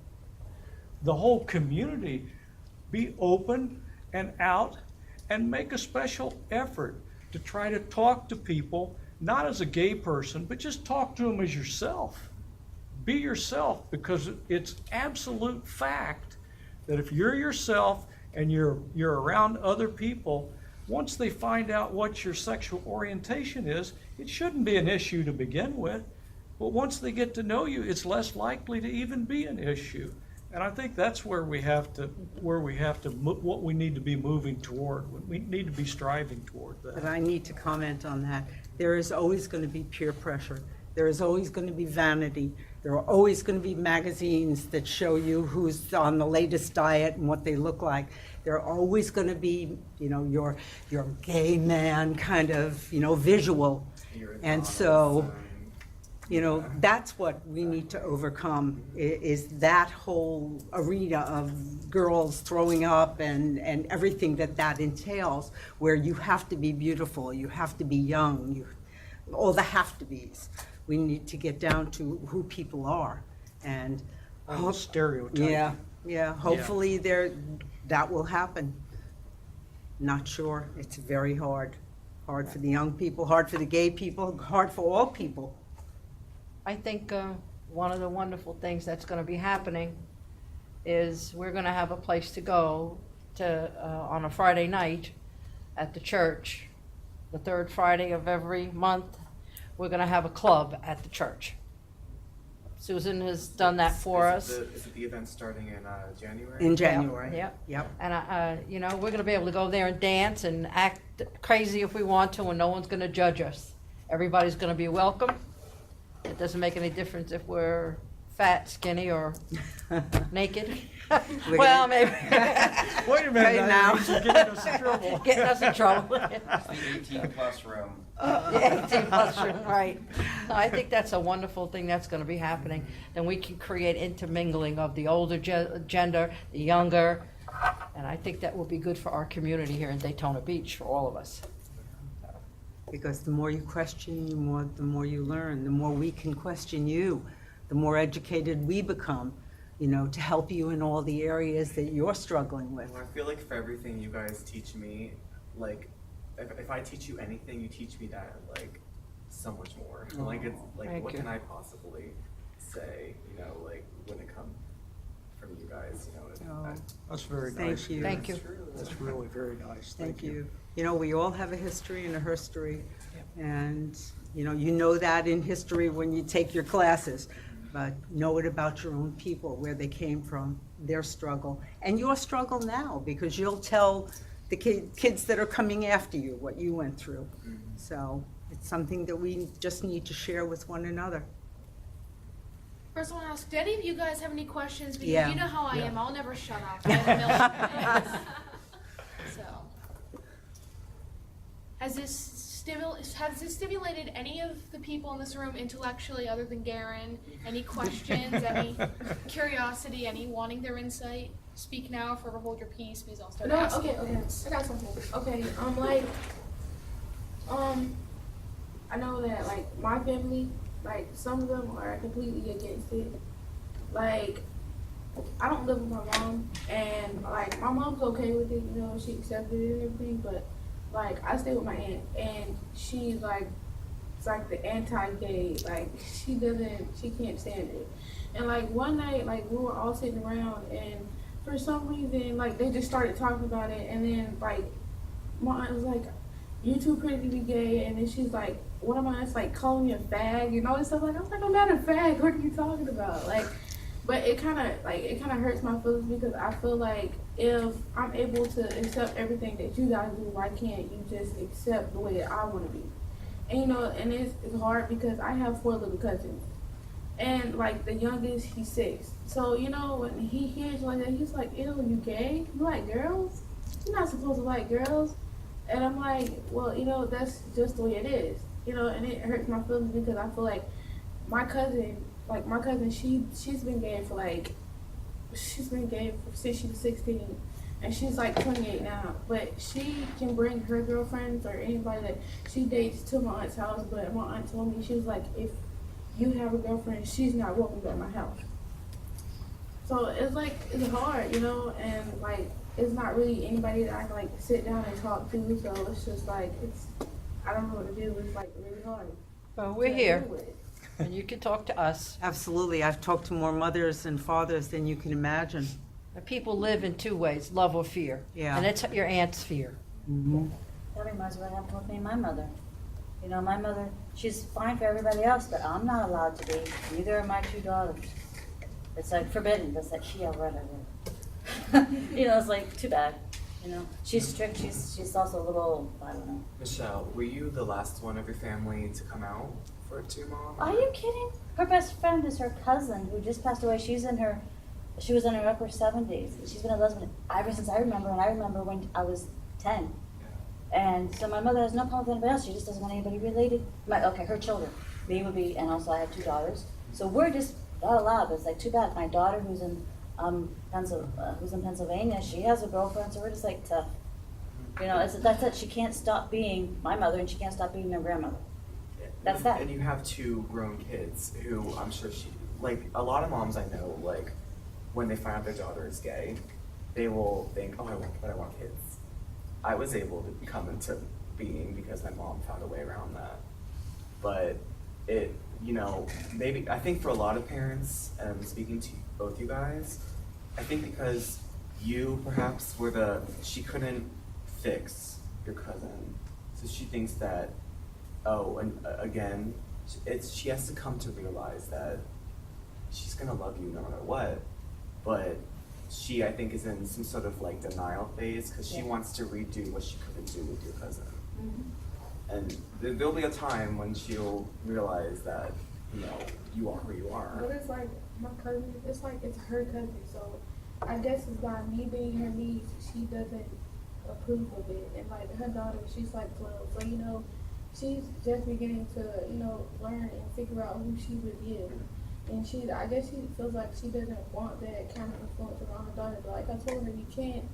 the whole community be open and out and make a special effort to try to talk to people, not as a gay person, but just talk to them as yourself. Be yourself, because it's absolute fact that if you're yourself and you're around other people, once they find out what your sexual orientation is, it shouldn't be an issue to begin with. But once they get to know you, it's less likely to even be an issue. And I think that's what we need to be moving toward. We need to be striving toward that. But I need to comment on that. There is always going to be peer pressure. There is always going to be vanity. There are always going to be magazines that show you who's on the latest diet and what they look like. There are always going to be, your gay man kind of, visual. And so, that's what we need to overcome, is that whole arena of girls throwing up and everything that entails, where you have to be beautiful, you have to be young, all the have-to-be's. We need to get down to who people are, and stereotype. Yeah. Hopefully that will happen. Not sure. It's very hard for the young people, hard for the gay people, hard for all people. I think one of the wonderful things that's going to be happening is we're going to have a place to go to on a Friday night at the church. The third Friday of every month, we're going to have a club at the church. Susan has done that for us. Is it the event starting in January? In January. Yep. And we're going to be able to go there and dance and act crazy if we want to, and no one's going to judge us. Everybody's going to be welcome. It doesn't make any difference if we're fat, skinny, or naked. Well, maybe. Wait a minute now. You're getting us in trouble. Getting us in trouble. It's the 18-plus room. Yeah, 18+ room, right. No, I think that's a wonderful thing that's going to be happening. Then we can create intermingling of the older gender, the younger, and I think that will be good for our community here in Daytona Beach, for all of us. Because the more you question, the more you learn. The more we can question you, the more educated we become, to help you in all the areas that you're struggling with. Well, I feel like for everything you guys teach me, like, if I teach you anything, you teach me that, like, so much more. Like, it's like, Thank what you. can I possibly say, like, when it comes from you guys, That's very Thank nice. you. Thank you. That's really very nice. Thank you. We all have a history and a herstory, and you know that in history when you take your classes, but know it about your own people, where they came from, their struggle, and your struggle now, because you'll tell the kids that are coming after you what you went through. So it's something that we just need to share with one another. First, I want to ask, do any of you guys have any questions? Because Yeah. you know how I am. I'll never shut up. I have a million things. So, has this has this stimulated any of the people in this room intellectually other than Garen? Any questions, any curiosity, any wanting their insight? Speak now or forever hold your peace, because I'll start No, asking. okay, I got something. Okay, I know that like my family, like some of them are completely against it. Like, I don't live with my mom, and like my mom's okay with it, you know, she accepted it and everything, but like I stay with my aunt, and she's like, it's like the anti-gay, like she can't stand it. And like one night, like we were all sitting around, and for some reason, like they just started talking about it, and then like my aunt was like, "You too pretty to be gay," and then she's like, one of my aunts like calling me a fag and all this stuff. Like I was like, "I'm not a fag. What are you talking about?" Like, but it kind of hurts my feelings because I feel like if I'm able to accept everything that you guys do, why can't you just accept the way that I want to be? And you know, and it's hard because I have 4 little cousins. And like the youngest, he's 6. So, you know, when he hears like that, he's like, "Ew, you gay? You like girls? You're not supposed to like girls." And I'm like, well, you know, that's just the way it is. You know, and it hurts my feelings because I feel like my cousin, she's been gay since she was 16. And she's like 28 now. But she can bring her girlfriends or anybody that she dates to my aunt's house. But my aunt told me, she was like, if you have a girlfriend, she's not welcome at my house. So it's like, it's hard, you know, and like, it's not really anybody that I can like sit down and talk to. So it's just like, I don't know what to do. It's like really hard. Well, we're to here, deal with. and you can talk to us. Absolutely. I've talked to more mothers and fathers than you can imagine. And people live in 2 ways, love or fear. Yeah. And it's your aunt's fear. Mm-hmm. That reminds me of what happened with me and my mother. You know, my mother, she's fine for everybody else, but I'm not allowed to be. Neither are my 2 daughters. It's like forbidden. It's like, yeah, whatever. You know, it's like, too bad. You know, she's strict. She's also a little, I don't know. Michelle, were you the last one of your family to come out to your mom? Are you kidding? Her best friend is her cousin who just passed away. She was in her upper 70s. She's been a lesbian ever since I remember, and I remember when I was 10. And so my mother has no problem with anybody else. She just doesn't want anybody related. Her children. Me would be, and also I have 2 daughters. So we're just not allowed. But it's like too bad. My daughter, who's in Pennsylvania, she has a girlfriend. So we're just like tough. You know, that's it. She can't stop being my mother, and she can't stop being their grandmother. That's that. And you have 2 grown kids who I'm sure a lot of moms I know, like, when they find out their daughter is gay, they will think, oh, I want kids. I was able to come into being because my mom found a way around that. But it, you know, maybe, I think for a lot of parents, and I'm speaking to both you guys, I think because you perhaps she couldn't fix your cousin. So she thinks that, again, she has to come to realize that she's gonna love you no matter what. But she, I think, is in some sort of like denial phase because she wants to redo what she couldn't do with your cousin. Mm-hmm. And there'll be a time when she'll realize that, you know, you are who you are. But it's like my cousin, it's her cousin. So I guess it's by me being her niece, she doesn't approve of it. And like her daughter, she's like 12. So, you know, she's just beginning to, you know, learn and figure out who she really is. And I guess she feels like she doesn't want that kind of influence around her daughter. But like I told her, you can't,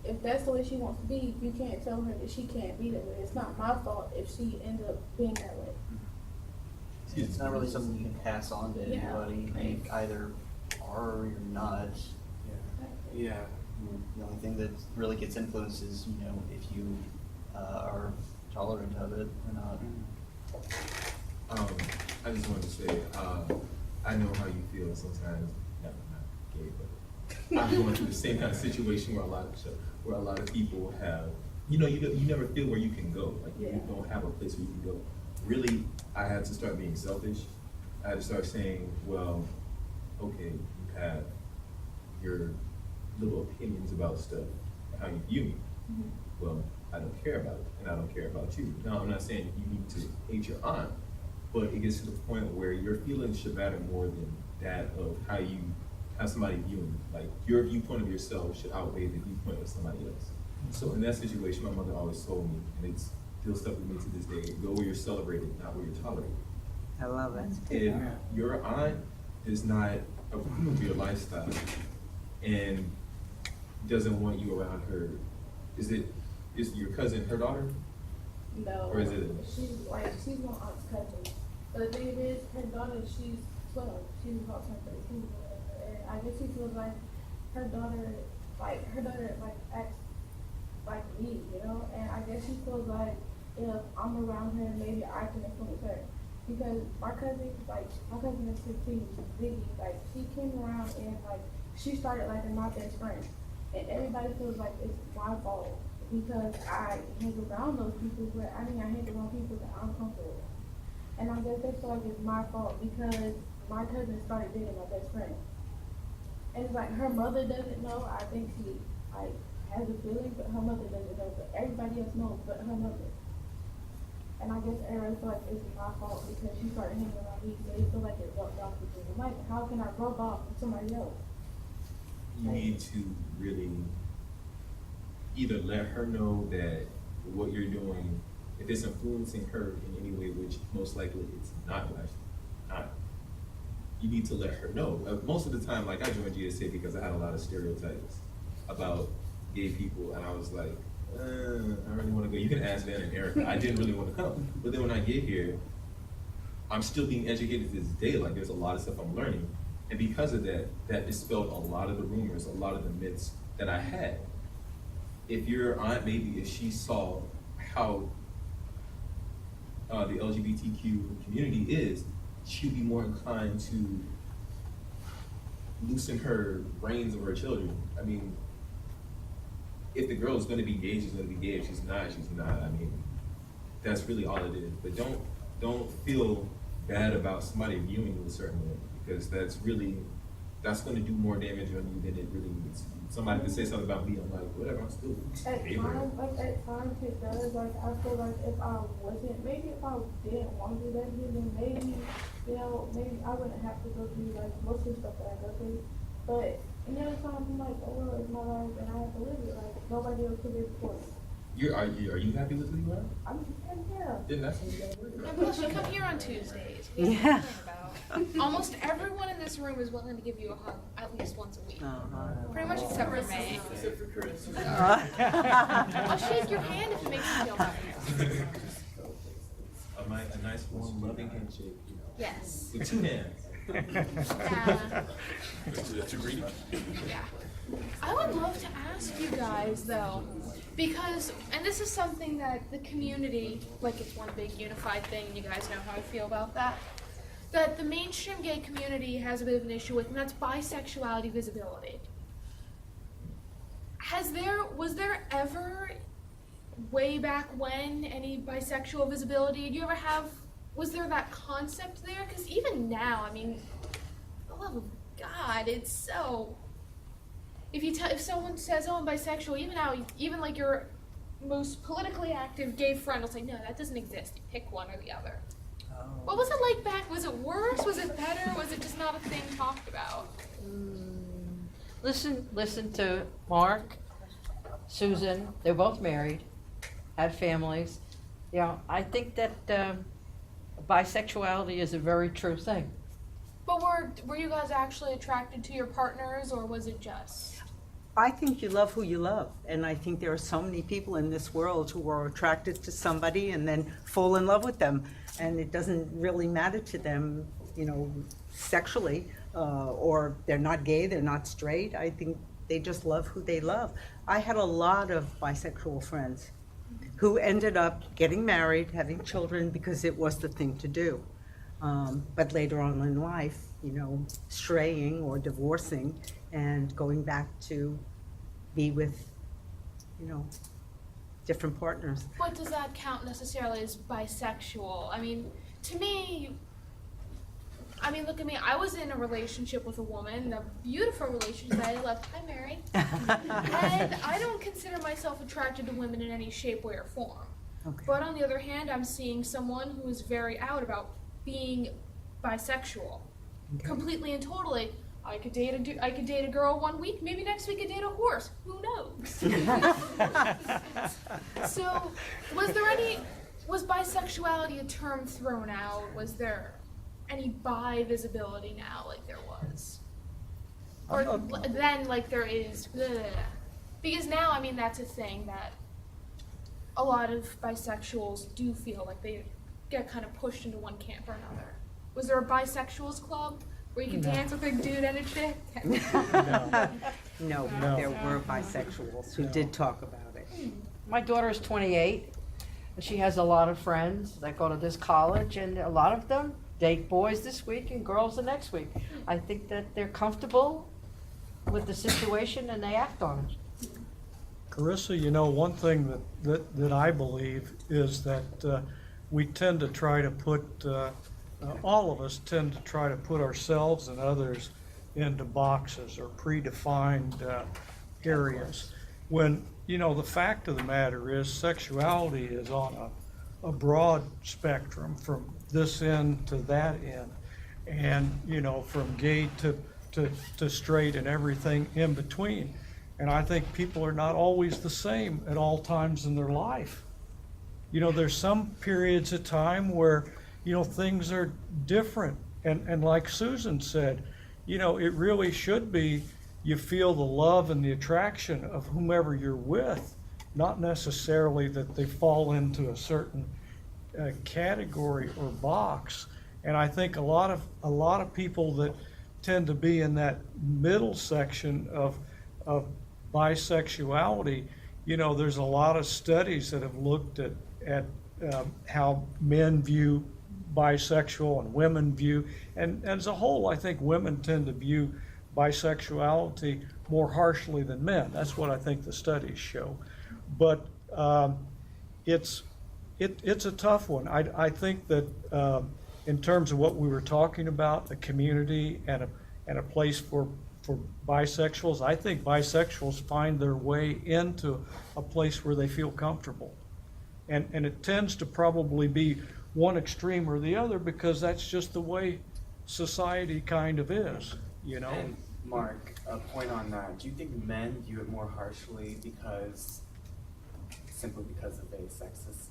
if that's the way she wants to be, you can't tell her that she can't be that way. It's not my fault if she ends up being that way. It's not really something you can pass on to anybody. Like, either are or you're not. Yeah. The only thing that really gets influenced is, you know, if you are tolerant of it or not. I just wanted to say, I know how you feel sometimes. Not gay, but I'm going through the same kind of situation where a lot of people have, you never feel where you can go. Like you don't have a place where you can go. Really, I had to start being selfish. I had to start saying, well, okay, you have your little opinions about stuff and how you view me. Mm-hmm. Well, I don't care about it, and I don't care about you. Now, I'm not saying you need to hate your aunt, but it gets to the point where your feelings should matter more than that of how somebody viewing you. Like, your viewpoint of yourself should outweigh the viewpoint of somebody else. So in that situation, my mother always told me, and still stuck with me to this day. Go where you're celebrated, not where you're tolerated. I love it. If your aunt does not approve of your lifestyle and doesn't want you around her, is your cousin her daughter? No. Or is it? She's my aunt's cousin. But the thing is, her daughter, she's 12. She's about to turn 13. And I guess she feels like her daughter acts like me, you know? And I guess she feels like if I'm around her, maybe I can influence her. Because my cousin is 15, Ziggy, like, she came around and, like, she started liking my best friend. And everybody feels like it's my fault because I hang around those people, but I hang around people that I'm comfortable with. And I guess they feel like it's my fault because my cousin started dating my best friend. And it's like her mother doesn't know. I think she, like, has a feeling, but her mother doesn't know. But everybody else knows but her mother. And I guess everybody feel like it's my fault because she started hanging around me, so they feel like it rubbed off with me. I'm like, how can I rub off with somebody else? You need to really either let her know that what you're doing, if it's influencing her in any way, which most likely it's not, you need to let her know. Most of the time, like, I joined GSA because I had a lot of stereotypes about gay people, and I was like, I don't really want to go. You can ask Dan and Erica. I didn't really want to come. But then when I get here, I'm still being educated to this day. Like, there's a lot of stuff I'm learning. And because of that, that dispelled a lot of the rumors, a lot of the myths that I had. If your aunt, maybe if she saw how the LGBTQ community is, she'd be more inclined to loosen her brains of her children. I mean, if the girl is going to be gay, she's going to be gay. If she's not, she's not. I mean, that's really all it is. But don't feel bad about somebody viewing you a certain way, because that's going to do more damage on you than it really needs. Somebody could say something about me, I'm like, whatever, I'm still gay. At times it does. Like, I feel like if I didn't want to do that, then maybe, maybe I wouldn't have to go through like most of the stuff that I go through. But another time I'm like, oh, it's my life and I have to live it. Like, nobody else could live it for me. Are you happy with who you are? I'm yeah. Then that's what you gotta worry And about. plus, you come here on Tuesdays. We have Yeah. nothing about. Almost everyone in this room is willing to give you a hug at least once a week. Pretty much except for me. I'll shake your hand if it makes you feel better. A nice, warm, loving handshake. Yes. With 2 hands. Yeah. Yeah. I would love to ask you guys though, because, and this is something that the community, like, it's one big unified thing, and you guys know how I feel about that the mainstream gay community has a bit of an issue with, and that's bisexuality visibility. Was there ever, way back when, any bisexual visibility? Did you ever was there that concept there? Because even now, I mean, for the love of God, it's so. If someone says, "Oh, I'm bisexual," even now, even like your most politically active gay friend will say, "No, that doesn't exist. You pick one or the other." What was it like back? Was it worse? Was it better? Was it just not a thing talked about? Listen to Mark, Susan. They're both married, had families. I think that bisexuality is a very true thing. But were you guys actually attracted to your partners, or was it just? I think you love who you love, and I think there are so many people in this world who are attracted to somebody and then fall in love with them, and it doesn't really matter to them, sexually, or they're not gay, they're not straight. I think they just love who they love. I had a lot of bisexual friends who ended up getting married, having children, because it was the thing to do. But later on in life, straying or divorcing and going back to be with, different partners. But does that count necessarily as bisexual? I mean, to me, look at me. I was in a relationship with a woman, a beautiful relationship that I left. I'm married. And I don't consider myself attracted to women in any shape, way, or form. Okay. But on the other hand, I'm seeing someone who is very out about being bisexual. Okay. Completely and totally. I could date a girl 1 week, maybe next week I date a horse. Who knows? So, was bisexuality a term thrown out? Was there any bi visibility now like there was? Or then like there is? Bleh. Because now, I mean, that's a thing that a lot of bisexuals do feel like they get kind of pushed into one camp or another. Was there a bisexuals club where you could dance with a dude and a chick? No, No. there were bisexuals who did talk about it. My daughter is 28, and she has a lot of friends that go to this college, and a lot of them date boys this week and girls the next week. I think that they're comfortable with the situation and they act on it. Carissa, you know, one thing that I believe is that we tend to try to put, all of us tend to try to put ourselves and others into boxes or predefined areas. When, you know, the fact of the matter is sexuality is on a broad spectrum from this end to that end. And, you know, from gay to straight and everything in between. And I think people are not always the same at all times in their life. You know, there's some periods of time where, you know, things are different. And like Susan said, you know, it really should be you feel the love and the attraction of whomever you're with, not necessarily that they fall into a certain category or box. And I think a lot of people that tend to be in that middle section of bisexuality, you know, there's a lot of studies that have looked at how men view bisexual and women view, and as a whole, I think women tend to view bisexuality more harshly than men. That's what I think the studies show. But it's a tough one. I think that in terms of what we were talking about, a community and a place for bisexuals, I think bisexuals find their way into a place where they feel comfortable. And it tends to probably be one extreme or the other because that's just the way society kind of is, you know? And Mark, a point on that. Do you think men view it more harshly simply because of a sexist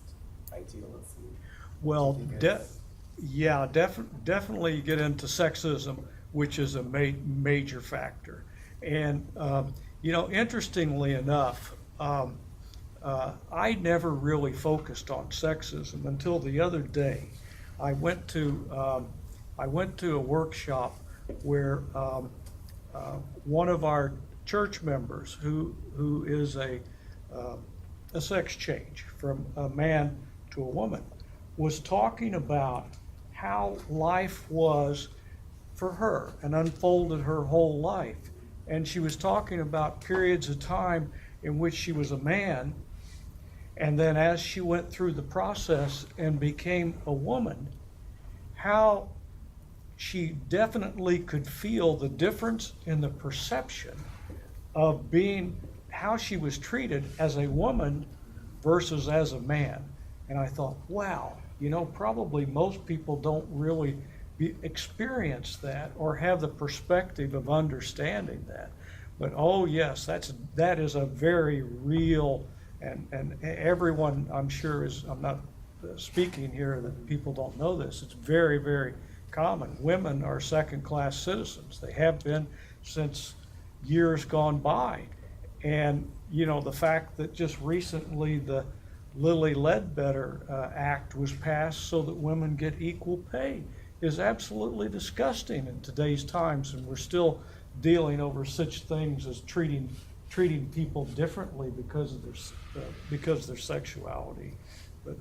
idealism? Well, Do you think it's- yeah, definitely you get into sexism, which is a major factor. And, you know, interestingly enough, I never really focused on sexism until the other day. I went to a workshop where one of our church members, who is a sex change from a man to a woman, was talking about how life was for her and unfolded her whole life. And she was talking about periods of time in which she was a man, and then as she went through the process and became a woman, how she definitely could feel the difference in the perception of how she was treated as a woman versus as a man. And I thought, wow, you know, probably most people don't really experience that or have the perspective of understanding that. But oh yes, that is a very real, and everyone I'm sure I'm not speaking here that people don't know this. It's very, very common. Women are second-class citizens. They have been since years gone by. And you know, the fact that just recently the Lilly Ledbetter Act was passed so that women get equal pay is absolutely disgusting in today's times, and we're still dealing over such things as treating people differently because of their sexuality. But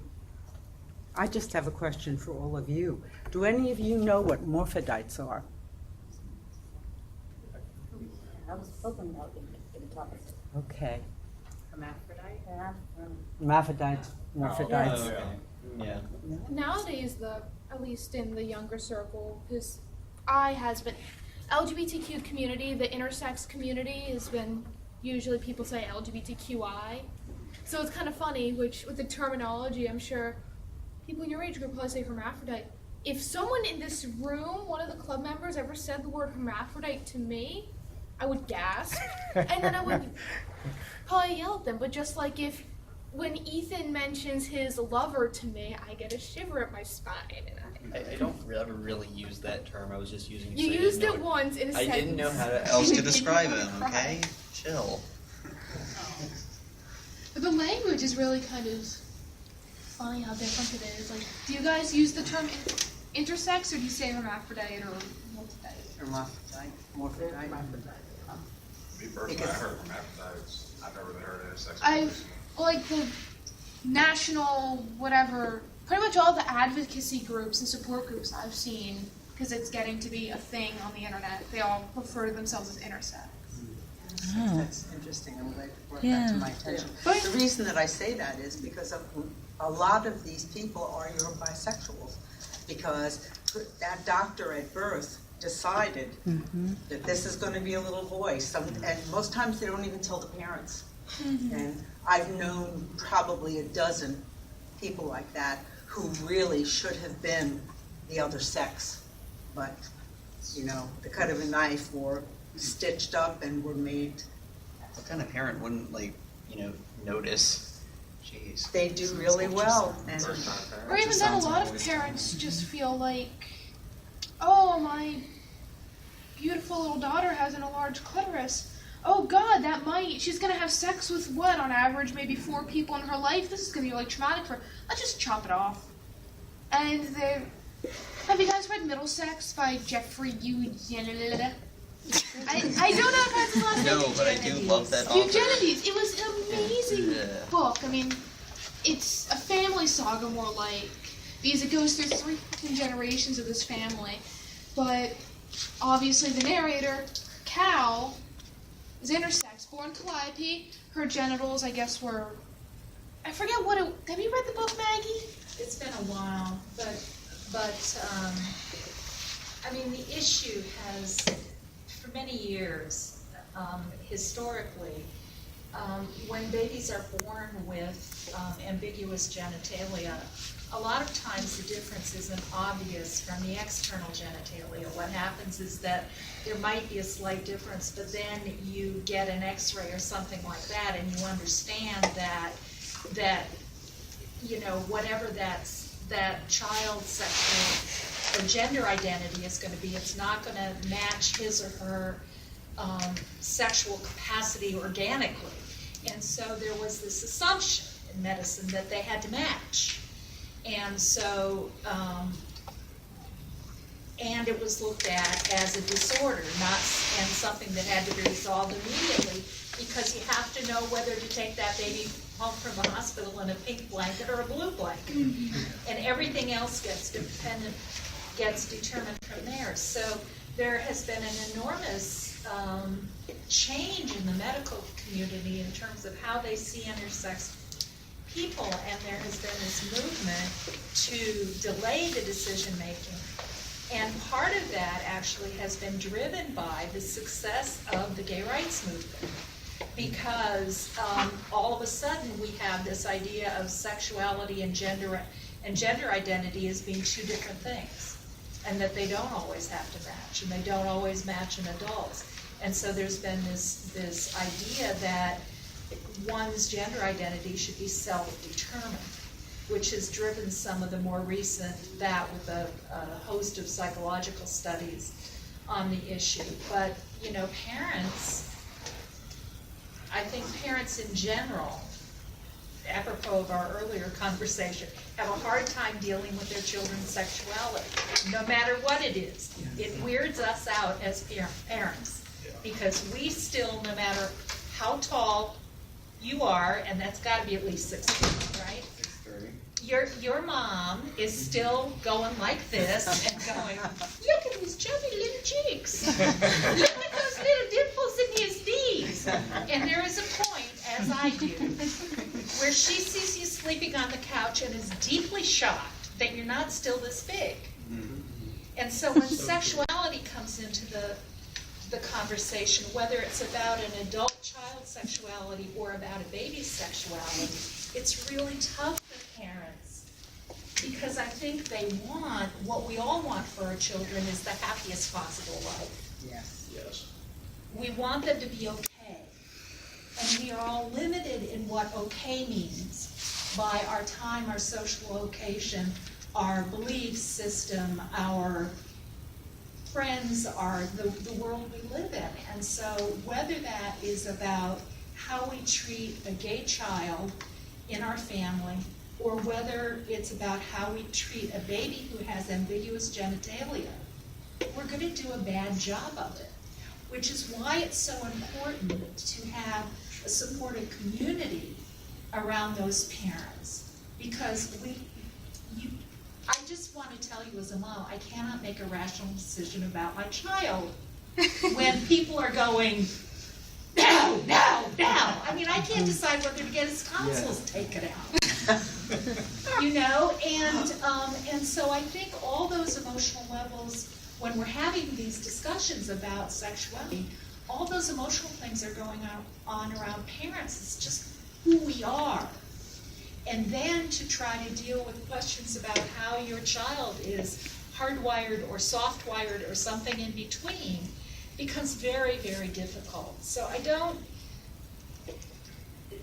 I just have a question for all of you. Do any of you know what morphodites are? I was hoping that would be the topic. Okay. Hermaphrodite? Yeah. Hermaphrodites, morphodites. Oh, okay. Yeah. Nowadays, at least in the younger circle, because LGBTQ community, the intersex community has been, usually people say LGBTQI. So it's kind of funny, which with the terminology, I'm sure people in your age group probably say hermaphrodite. if someone in this room, one of the club members, ever said the word hermaphrodite to me, I would gasp, and then I would probably yell at them. But just like if when Ethan mentions his lover to me, I get a shiver at my spine. And I don't ever really use that term. I was just using it. You so I used didn't it know once in a I sentence. didn't know how else to describe him. Cry. Okay, chill. But the language is really kind of funny how different it is. Like, do you guys use the term intersex, or do you say hermaphrodite or multidite? Hermaphrodite, morphodite. Me personally, I heard hermaphrodites. I've never really heard intersex. I've, like, the national, whatever, pretty much all the advocacy groups and support groups I've seen, because it's getting to be a thing on the internet, they all refer to themselves as intersex. That's interesting. I'm glad you brought that to my attention. But- The reason that I say that is because a lot of these people are your bisexuals, because that doctor at birth decided that this is going to be a little boy. And most times they don't even tell the parents. And I've known probably a dozen people like that who really should have been the other sex, but the cut of a knife or stitched up and were made. What kind of parent wouldn't notice? Jeez. They do really well. And First time parent. Or even then, a lot of parents just feel like, oh, my beautiful little daughter has an enlarged clitoris. Oh God, she's gonna have sex with what, on average, maybe 4 people in her life? This is gonna be like traumatic for her. Let's just chop it off. And have you guys read Middlesex by Jeffrey Eugenides? I don't know how to last name. No, but I do love that author. Eugenides. It was an amazing Yeah. book. I mean, it's a family saga more like, because it goes through 3 fucking generations of this family. But obviously the narrator, Cal, is intersex, born Calliope. Her genitals, I guess, were, I forget what it, have you read the book, Maggie? It's been a while, but I mean, the issue has, for many years, historically, when babies are born with ambiguous genitalia, a lot of times the difference isn't obvious from the external genitalia. What happens is that there might be a slight difference, but then you get an x-ray or something like that and you understand that whatever that child's sexual or gender identity is going to be, it's not going to match his or her sexual capacity organically. And so there was this assumption in medicine that they had to match. And so, and it was looked at as a disorder, and something that had to be resolved immediately, because you have to know whether to take that baby home from the hospital in a pink blanket or a blue blanket. And everything else gets determined from there. So there has been an enormous change in the medical community in terms of how they see intersex people, and there has been this movement to delay the decision making. And part of that actually has been driven by the success of the gay rights movement, because all of a sudden we have this idea of sexuality and gender identity as being 2 different things, and that they don't always have to match, and they don't always match in adults. And so there's been this idea that one's gender identity should be self-determined, which has driven some of the more recent, with a host of psychological studies on the issue. But, parents, I think parents in general, apropos of our earlier conversation, have a hard time dealing with their children's sexuality, no matter what it is. It weirds us out as parents, because we still, no matter how tall you are, and that's got to be at least 6 feet, right? 6'3". Your mom is still going like this and going, look at his chubby little cheeks. Look at those little dimples in his knees. And there is a point, as I do, where she sees you sleeping on the couch and is deeply shocked that you're not still this big. And so when sexuality comes into the conversation, whether it's about an adult child's sexuality or about a baby's sexuality, it's really tough for parents because I think they want, what we all want for our children is the happiest possible life. Yes. Yes. We want them to be okay. And we are all limited in what okay means by our time, our social location, our belief system, our friends, the world we live in. And so whether that is about how we treat a gay child in our family, or whether it's about how we treat a baby who has ambiguous genitalia, we're going to do a bad job of it. Which is why it's so important to have a supportive community around those parents. Because I just want to tell you as a mom, I cannot make a rational decision about my child when people are going, no, no, no. I mean, I can't decide whether to get his tonsils taken out. You know, and so I think all those emotional levels, when we're having these discussions about sexuality, all those emotional things are going on around parents. It's just who we are. And then to try to deal with questions about how your child is hardwired or soft-wired or something in between becomes very, very difficult. So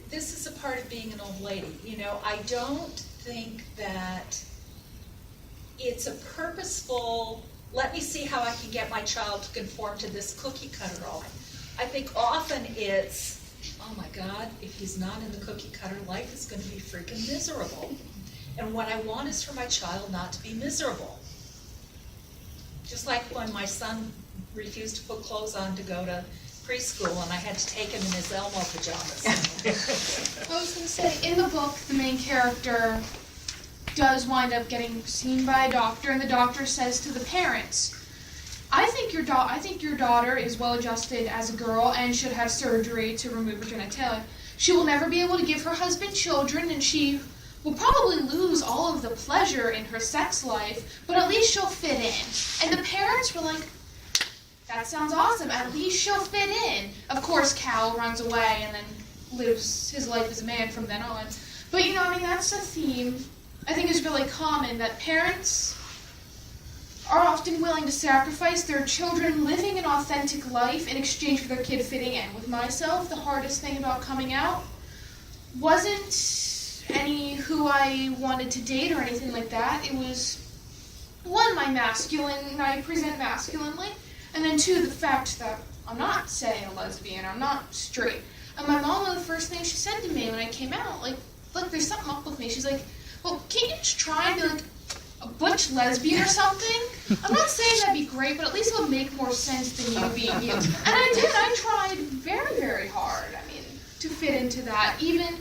this is a part of being an old lady. You know, I don't think that it's a purposeful, let me see how I can get my child to conform to this cookie cutter role. I think often it's, oh my God, if he's not in the cookie cutter, life is going to be freaking miserable. And what I want is for my child not to be miserable. Just like when my son refused to put clothes on to go to preschool and I had to take him in his Elmo pajamas. I was going to say, in the book, the main character does wind up getting seen by a doctor, and the doctor says to the parents, I think your daughter is well adjusted as a girl and should have surgery to remove her genitalia. She will never be able to give her husband children, and she will probably lose all of the pleasure in her sex life, but at least she'll fit in. And the parents were like, that sounds awesome, at least she'll fit in. Of course, Cal runs away and then lives his life as a man from then on. But you know, I mean, that's a theme I think is really common, that parents are often willing to sacrifice their children living an authentic life in exchange for their kid fitting in. With myself, the hardest thing about coming out wasn't any who I wanted to date or anything like that. It was, one, I present masculinely, and then two, the fact that I'm not, say, a lesbian, I'm not straight. And my mom, one of the first things she said to me when I came out, like, look, there's something up with me. She's like, well, can't you just try and be like a butch lesbian or something? I'm not saying that'd be great, but at least it would make more sense than you being you. And I did. I tried very, very hard, to fit into that. Even,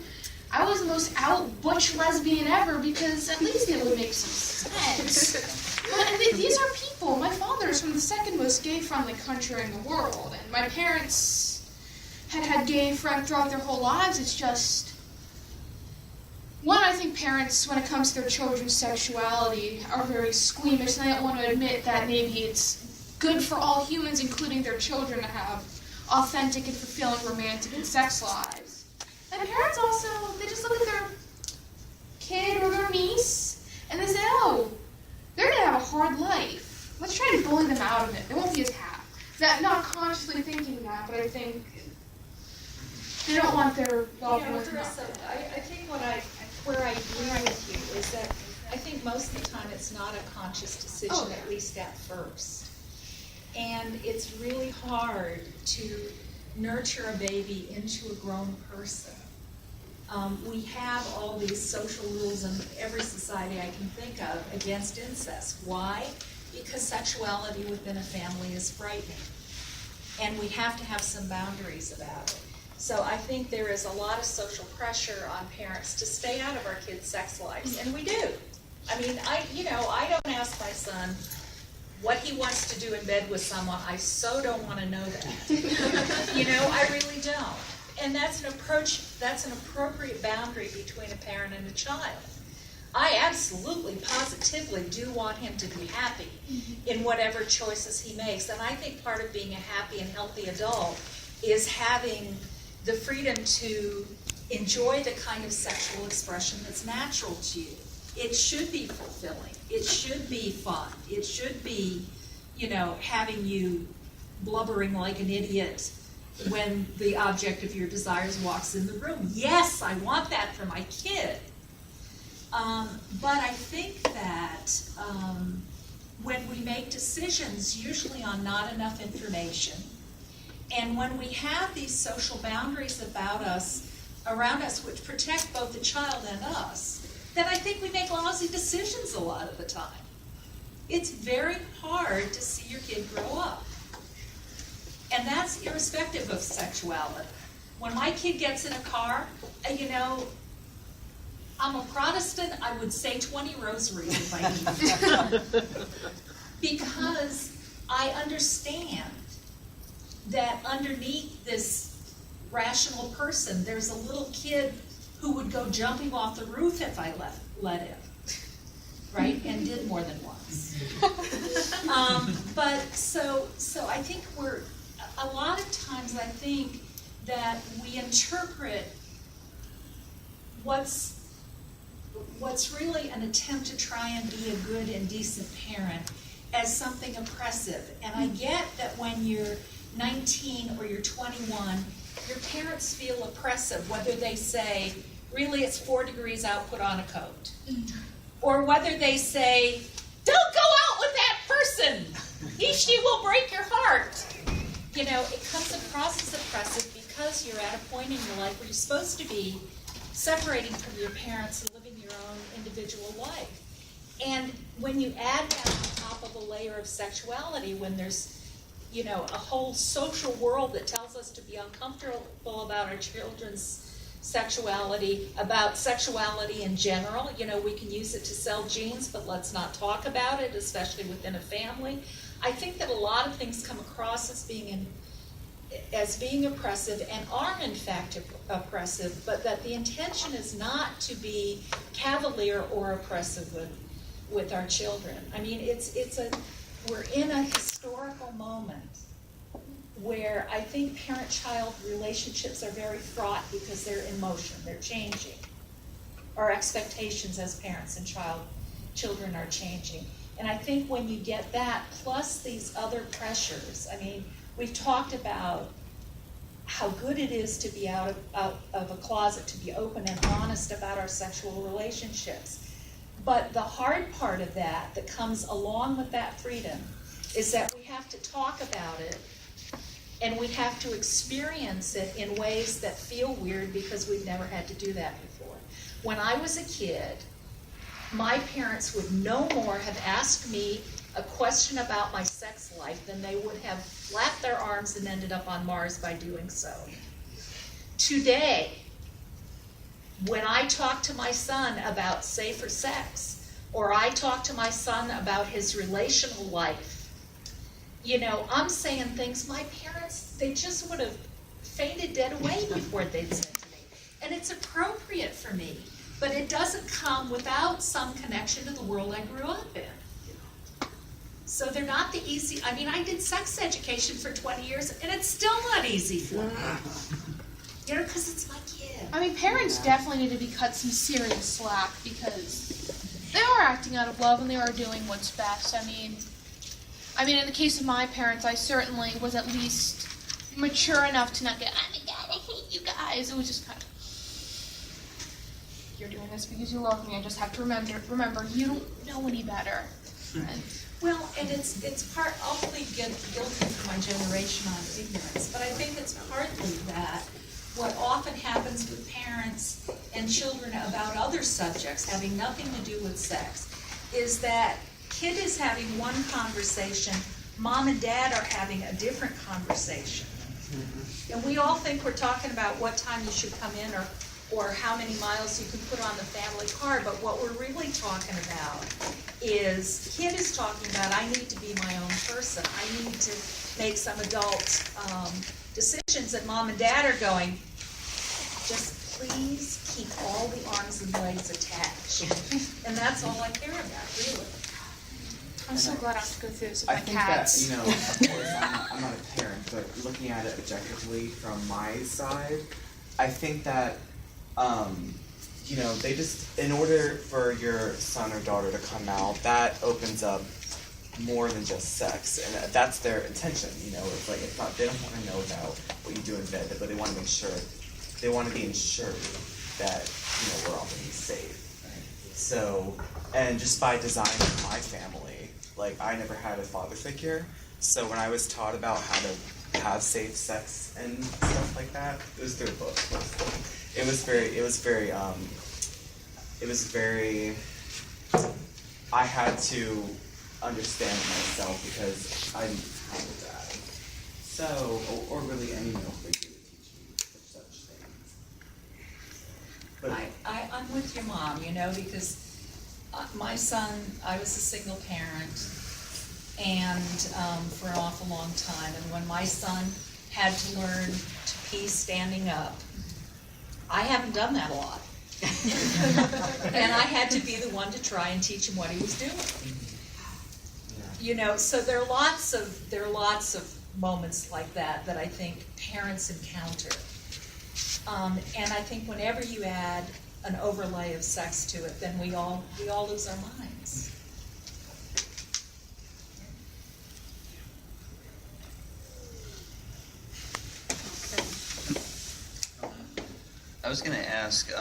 I was the most out butch lesbian ever because at least it would make some sense. But these are people. My father's from the second most gay-friendly country in the world, and my parents had gay friends throughout their whole lives. It's just, one, I think parents, when it comes to their children's sexuality, are very squeamish, and they don't want to admit that maybe it's good for all humans, including their children, to have authentic and fulfilling romantic and sex lives. And parents also, they just look at their kid or their niece, and they say, oh, they're going to have a hard life. Let's try to bully them out of it. They won't be as happy. Not consciously thinking that, but I think they don't want their loved ones to not. I think where I agree with you is that I think most of the time it's not a conscious decision, at least at first. And it's really hard to nurture a baby into a grown person. We have all these social rules in every society I can think of against incest. Why? Because sexuality within a family is frightening. And we have to have some boundaries about it. So I think there is a lot of social pressure on parents to stay out of our kids' sex lives, and we do. I mean, I don't ask my son what he wants to do in bed with someone. I so don't want to know that. I really don't. And that's an appropriate boundary between a parent and a child. I absolutely, positively do want him to be happy in whatever choices he makes. And I think part of being a happy and healthy adult is having the freedom to enjoy the kind of sexual expression that's natural to you. it should be fulfilling. It should be fun. It should be, you know, having you blubbering like an idiot when the object of your desires walks in the room. Yes, I want that for my kid. But I think that when we make decisions, usually on not enough information, and when we have these social boundaries around us, which protect both the child and us, then I think we make lousy decisions a lot of the time. It's very hard to see your kid grow up. And that's irrespective of sexuality. When my kid gets in a car, you know, I'm a Protestant, I would say 20 rosaries if I needed. Because I understand that underneath this rational person, there's a little kid who would go jumping off the roof if I let him, right? And did more than once. But so I think a lot of times I think that we interpret what's really an attempt to try and be a good and decent parent as something oppressive. And I get that when you're 19 or you're 21, your parents feel oppressive, whether they say, really it's 4 degrees out, put on a coat. Or whether they say, don't go out with that person, she will break your heart. You know, it comes across as oppressive because you're at a point in your life where you're supposed to be separating from your parents and living your own individual life. And when you add that on top of a layer of sexuality, when there's, you know, a whole social world that tells us to be uncomfortable about our children's sexuality, about sexuality in general, you know, we can use it to sell jeans, but let's not talk about it, especially within a family. I think that a lot of things come across as being oppressive and are in fact oppressive, but that the intention is not to be cavalier or oppressive with our children. I mean, we're in a historical moment where I think parent-child relationships are very fraught because they're in motion, they're changing. Our expectations as parents and children are changing. And I think when you get that, plus these other pressures, I mean, we've talked about how good it is to be out of a closet, to be open and honest about our sexual relationships. But the hard part of that comes along with that freedom is that we have to talk about it and we have to experience it in ways that feel weird because we've never had to do that before. When I was a kid, my parents would no more have asked me a question about my sex life than they would have flapped their arms and ended up on Mars by doing so. Today, when I talk to my son about safer sex, or I talk to my son about his relational life, you know, I'm saying things my parents, they just would have fainted dead away before they'd said to me. And it's appropriate for me, but it doesn't come without some connection to the world I grew up in. So they're not the easy, I mean, I did sex education for 20 years, and it's still not easy for me. You know, because it's my kid. I mean, parents definitely need to be cut some serious slack because they are acting out of love and they are doing what's best. I mean, in the case of my parents, I certainly was at least mature enough to not get, oh my God, I hate you guys. It was just kind of, you're doing this because you love me. I just have to remember you don't know any better. And, well, and it's part, I'll plead guilty for my generation on ignorance, but I think it's partly that what often happens with parents and children about other subjects having nothing to do with sex is that kid is having one conversation, mom and dad are having a different conversation. And we all think we're talking about what time you should come in or how many miles you can put on the family car, but what we're really talking about is kid is talking about, I need to be my own person. I need to make some adult decisions, and mom and dad are going, just please keep all the arms and legs attached. And that's all I care about, really. I'm so glad I have to go through this with I my think cats. that, you know, of course, I'm not a parent, but looking at it objectively from my side, I think that you know, they just, in order for your son or daughter to come out, that opens up more than just sex, and that's their intention. You know, it's like it's not, they don't want to know about what you do in bed, but they want to make sure, they want to be ensured that, you know, we're all going to be safe. So, and just by design of my family, like I never had a father figure, so when I was taught about how to have safe sex and stuff like that, it was through a book mostly. It was very, I had to understand it myself because I didn't have a dad. So, or really any male figure would teach you such things. But I'm with your mom, you know, because my son, I was a single parent, and for an awful long time, and when my son had to learn to pee standing up, I haven't done that a lot. And I had to be the one to try and teach him what he was doing. You know, so there are lots of moments like that that I think parents encounter. And I think whenever you add an overlay of sex to it, then we all lose our minds. I was gonna ask,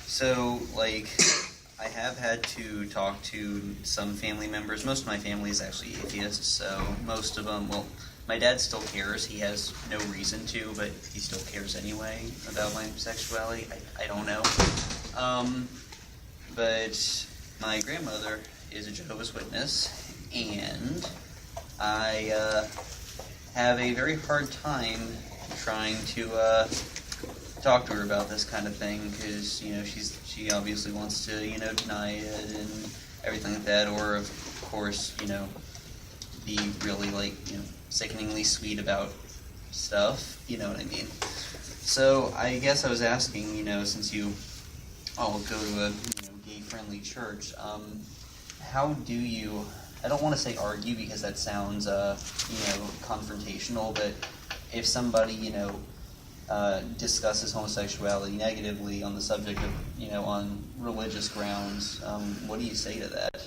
so like, I have had to talk to some family members. Most of my family is actually atheists, so most of them, well, my dad still cares. He has no reason to, but he still cares anyway about my sexuality. I don't know. But my grandmother is a Jehovah's Witness, and I have a very hard time trying to talk to her about this kind of thing, because, you know, she obviously wants to, you know, deny it and everything like that, or of course, you know, be really, like, you know, sickeningly sweet about stuff, you know what I mean? So I guess I was asking, you know, since you all go to a, you know, gay-friendly church, how do you, I don't want to say argue because that sounds, you know, confrontational, but if somebody, you know, discusses homosexuality negatively on the subject of, you know, on religious grounds, what do you say to that?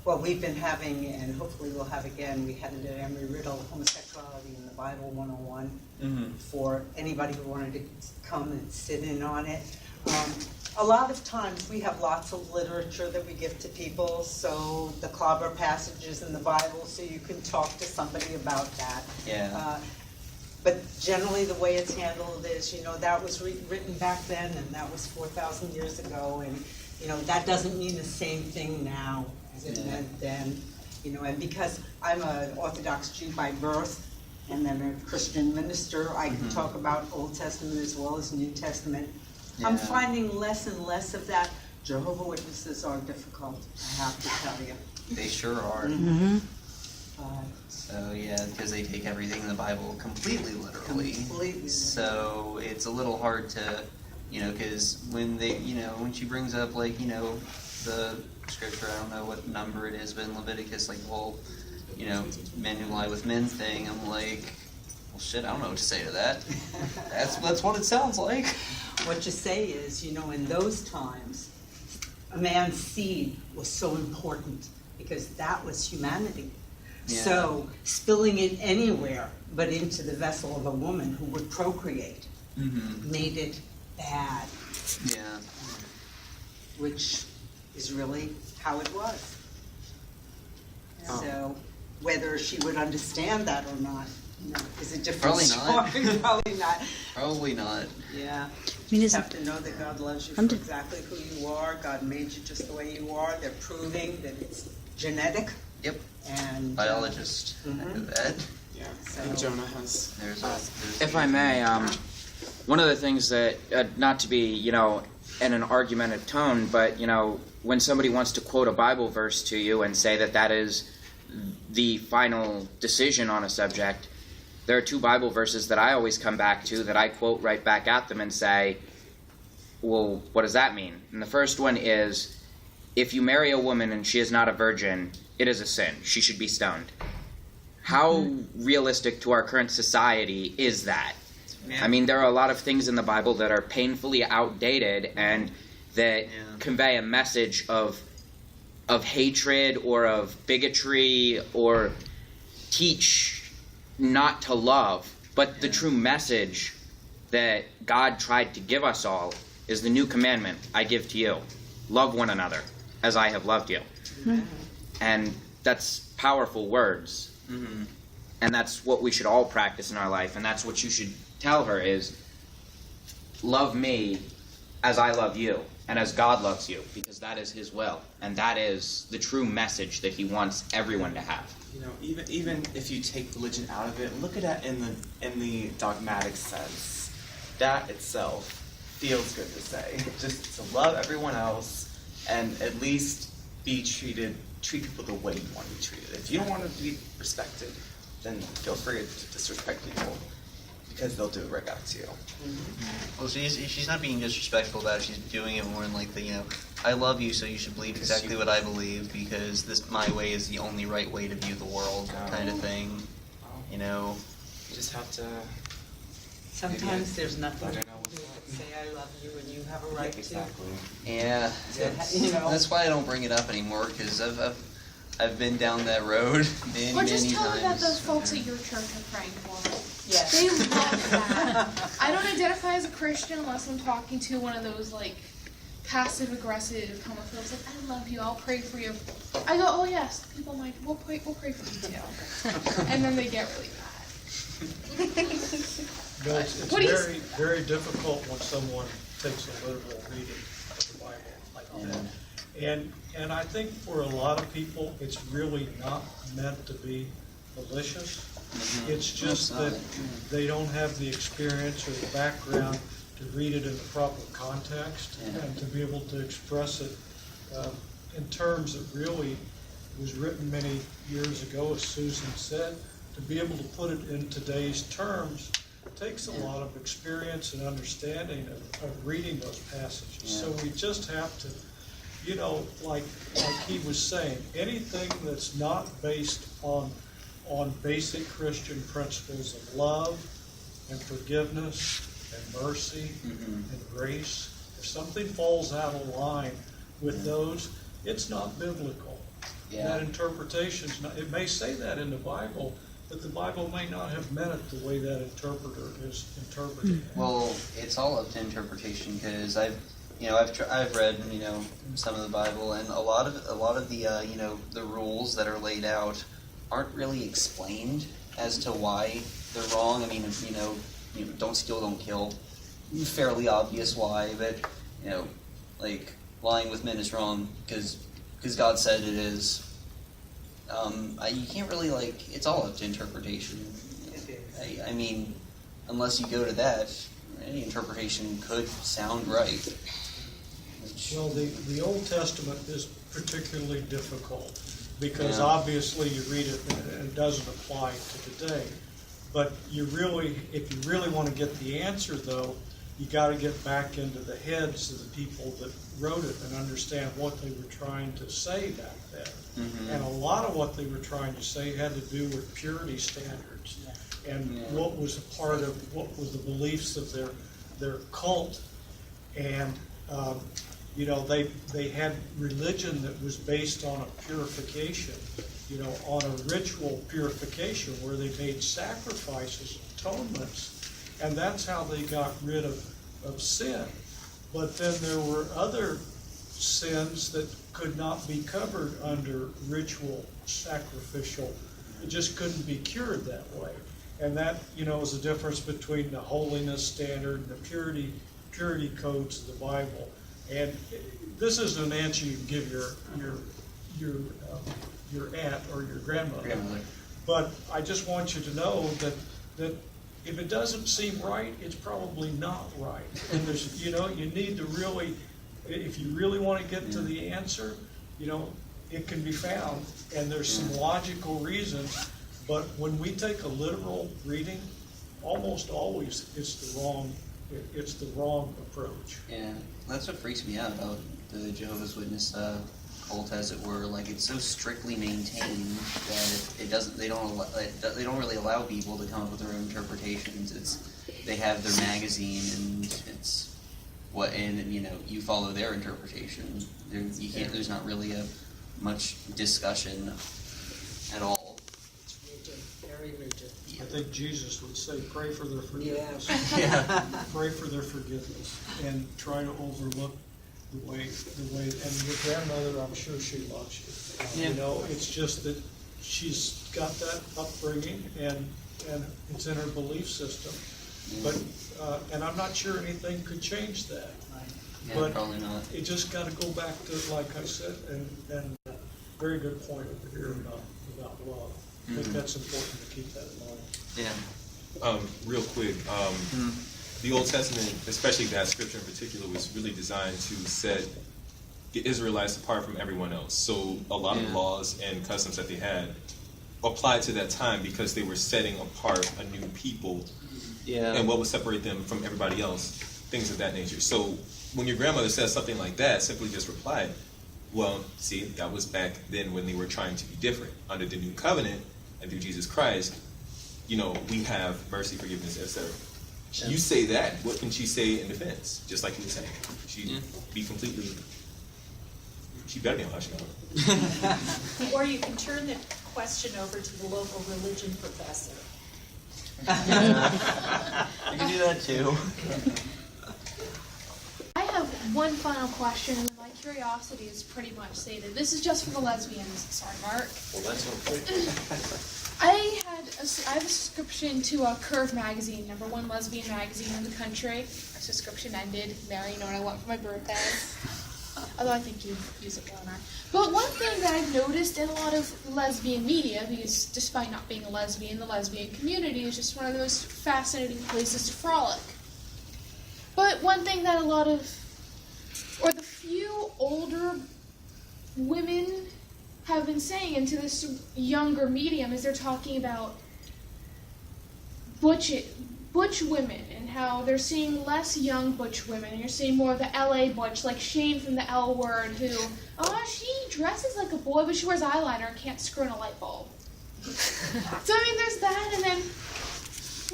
Well, we've been having, and hopefully we'll have again, we had an Emery Riddle, Homosexuality in the Bible 101, for anybody who wanted to come and sit in on it. A lot of times we have lots of literature that we give to people, so the clobber passages in the Bible, so you can talk to somebody about that. Yeah. But generally the way it's handled is, you know, that was written back then, and that was 4,000 years ago, and, you know, that doesn't mean the same thing now as it meant then. You know, and because I'm an Orthodox Jew by birth, and then a Christian minister, I can talk about Old Testament as well as New Testament. Yeah. I'm finding less and less of that. Jehovah's Witnesses are difficult, I have to tell you. They sure are. Mm-hmm. So yeah, because they take everything in the Bible completely literally. Completely. So it's a little hard to, you know, because when they, you know, when she brings up, like, you know, the scripture, I don't know what number it is, but in Leviticus, like the whole, you know, men who lie with men thing, I'm like, well, shit, I don't know what to say to that. That's what it sounds like. What you say is, you know, in those times, a man's seed was so important because that was humanity. Yeah. So spilling it anywhere but into the vessel of a woman who would procreate made it bad. Yeah. Which is really how it was. So whether she would understand that or not, you know, is a different story. Probably not. Probably not. Yeah. mean, You is have to know that God loves you for exactly who you are. God made you just the way you are. They're proving that it's genetic. Yep. And biologist. I know that. Yeah. And Jonah has. If I may, one of the things that, not to be, you know, in an argumentative tone, but, you know, when somebody wants to quote a Bible verse to you and say that that is the final decision on a subject, there are two Bible verses that I always come back to that I quote right back at them and say, well, what does that mean? And the first one is, if you marry a woman and she is not a virgin, it is a sin. She should be stoned. How realistic to our current society is that? Yeah. I mean, there are a lot of things in the Bible that are painfully outdated and that convey a message of hatred or of bigotry or teach not to love. But the true message that God tried to give us all is the new commandment I give to you. Love one another as I have loved you. And that's powerful words. Mm-hmm. And that's what we should all practice in our life. And that's what you should tell her is, love me as I love you and as God loves you, because that is his will. And that is the true message that he wants everyone to have. You know, even if you take religion out of it, look at it in the dogmatic sense. That itself feels good to say. Just to love everyone else and at least treat people the way you want to be treated. If you don't want to be respected, then feel free to disrespect people, because they'll do it right back to you. Well, she's not being disrespectful about it. She's doing it more in like the, I love you, so you should believe exactly what I believe, because my way is the only right way to view the world, kind of thing. You know. You just have to. Sometimes there's nothing wrong with say I love you, and you have a right Exactly. Yeah, you know. that's why I don't bring it up anymore, because I've been down that road many, Or just many tell them that times. those folks at your church are praying for them. Yes. They love that. I don't identify as a Christian unless I'm talking to one of those like passive aggressive homophobes. Like, I love you. I'll pray for you. I go, oh yes, people might. We'll pray for you too. And then they get really mad. No, it's What do you very, very difficult when someone takes a literal reading of the Bible like that. And I think for a lot of people, it's really not meant to be malicious. It's just that they don't have the experience or the background to read it in the proper context and to be able to express it in terms that really was written many years ago, as Susan said. To be able to put it in today's terms takes a lot of experience and understanding of reading those passages. So we just have to, you know, like he was saying, anything that's not based on basic Christian principles of love and forgiveness and mercy and grace, if something falls out of line with those, it's not biblical. That interpretation's not, it may say that in the Bible, but the Bible may not have meant it the way that interpreter is interpreting it. Well, it's all up to interpretation, because I've read some of the Bible, and a lot of the the rules that are laid out aren't really explained as to why they're wrong. I mean, don't steal, don't kill, fairly obvious why, but like lying with men is wrong because God said it is. You can't really it's all up to interpretation. I mean, unless you go to that, any interpretation could sound right. Well, the Old Testament is particularly difficult because obviously you read it and it doesn't apply to today. But if you really want to get the answer, though, you got to get back into the heads of the people that wrote it and understand what they were trying to say back then. And a lot of what they were trying to say had to do with purity standards and what was a part of what was the beliefs of their cult. And they had religion that was based on a purification, on a ritual purification where they made sacrifices, atonements, and that's how they got rid of sin. But then there were other sins that could not be covered under ritual sacrificial. It just couldn't be cured that way. And that, is the difference between the holiness standard and the purity codes of the Bible. And this isn't an answer you can give your aunt or your grandmother. But I just want you to know that if it doesn't seem right, it's probably not right. And there's, you need to really, if you really want to get to the answer, it can be found, and there's some logical reasons. But when we take a literal reading, almost always it's the wrong approach. Yeah, that's what freaks me out about the Jehovah's Witness cult, as it were. Like, it's so strictly maintained that they don't really allow people to come up with their own interpretations. they have their magazine, and it's and you know, you follow their interpretation. There's not really much discussion at all. Very rigid. I think Jesus would say, pray for their forgiveness. Yeah. Pray for their forgiveness and try to overlook the way, and your grandmother, I'm sure she loves you. Yeah. You know, it's just that she's got that upbringing and it's in her belief system. But, and I'm not sure anything could change that. Yeah, But probably not. it just gotta go back to, like I said, and very good point over here about love. I think that's important to keep that in mind. Yeah. Real quick, the Old Testament, especially that scripture in particular, was really designed to set the Israelites apart from everyone else. So a lot of laws and customs that they had applied to that time because they were setting apart a new people. Yeah. And what would separate them from everybody else, things of that nature. So when your grandmother says something like that, simply just reply, well, see, that was back then when they were trying to be different. Under the new covenant and through Jesus Christ, you know, we have mercy, forgiveness, etc. Yeah. You say that, what can she say in defense? Just like you were saying. She'd be completely, she better be on hush now. Or you can turn the question over to the local religion professor. You can do that too. I have one final question, and my curiosity is pretty much stated. This is just for the lesbians. Sorry, Mark. Well, that's okay. I have a subscription to Curve magazine, #1 lesbian magazine in the country. My subscription ended. Mary, you know what I want for my birthday? Although I think you use it more. But one thing that I've noticed in a lot of lesbian media, because despite not being a lesbian, the lesbian community is just one of the most fascinating places to frolic. But one thing that the few older women have been saying into this younger medium is they're talking about butch women and how they're seeing less young butch women, and you're seeing more of the LA butch, like Shane from the L Word, who, she dresses like a boy, but she wears eyeliner and can't screw in a light bulb. So, I mean, there's that, and then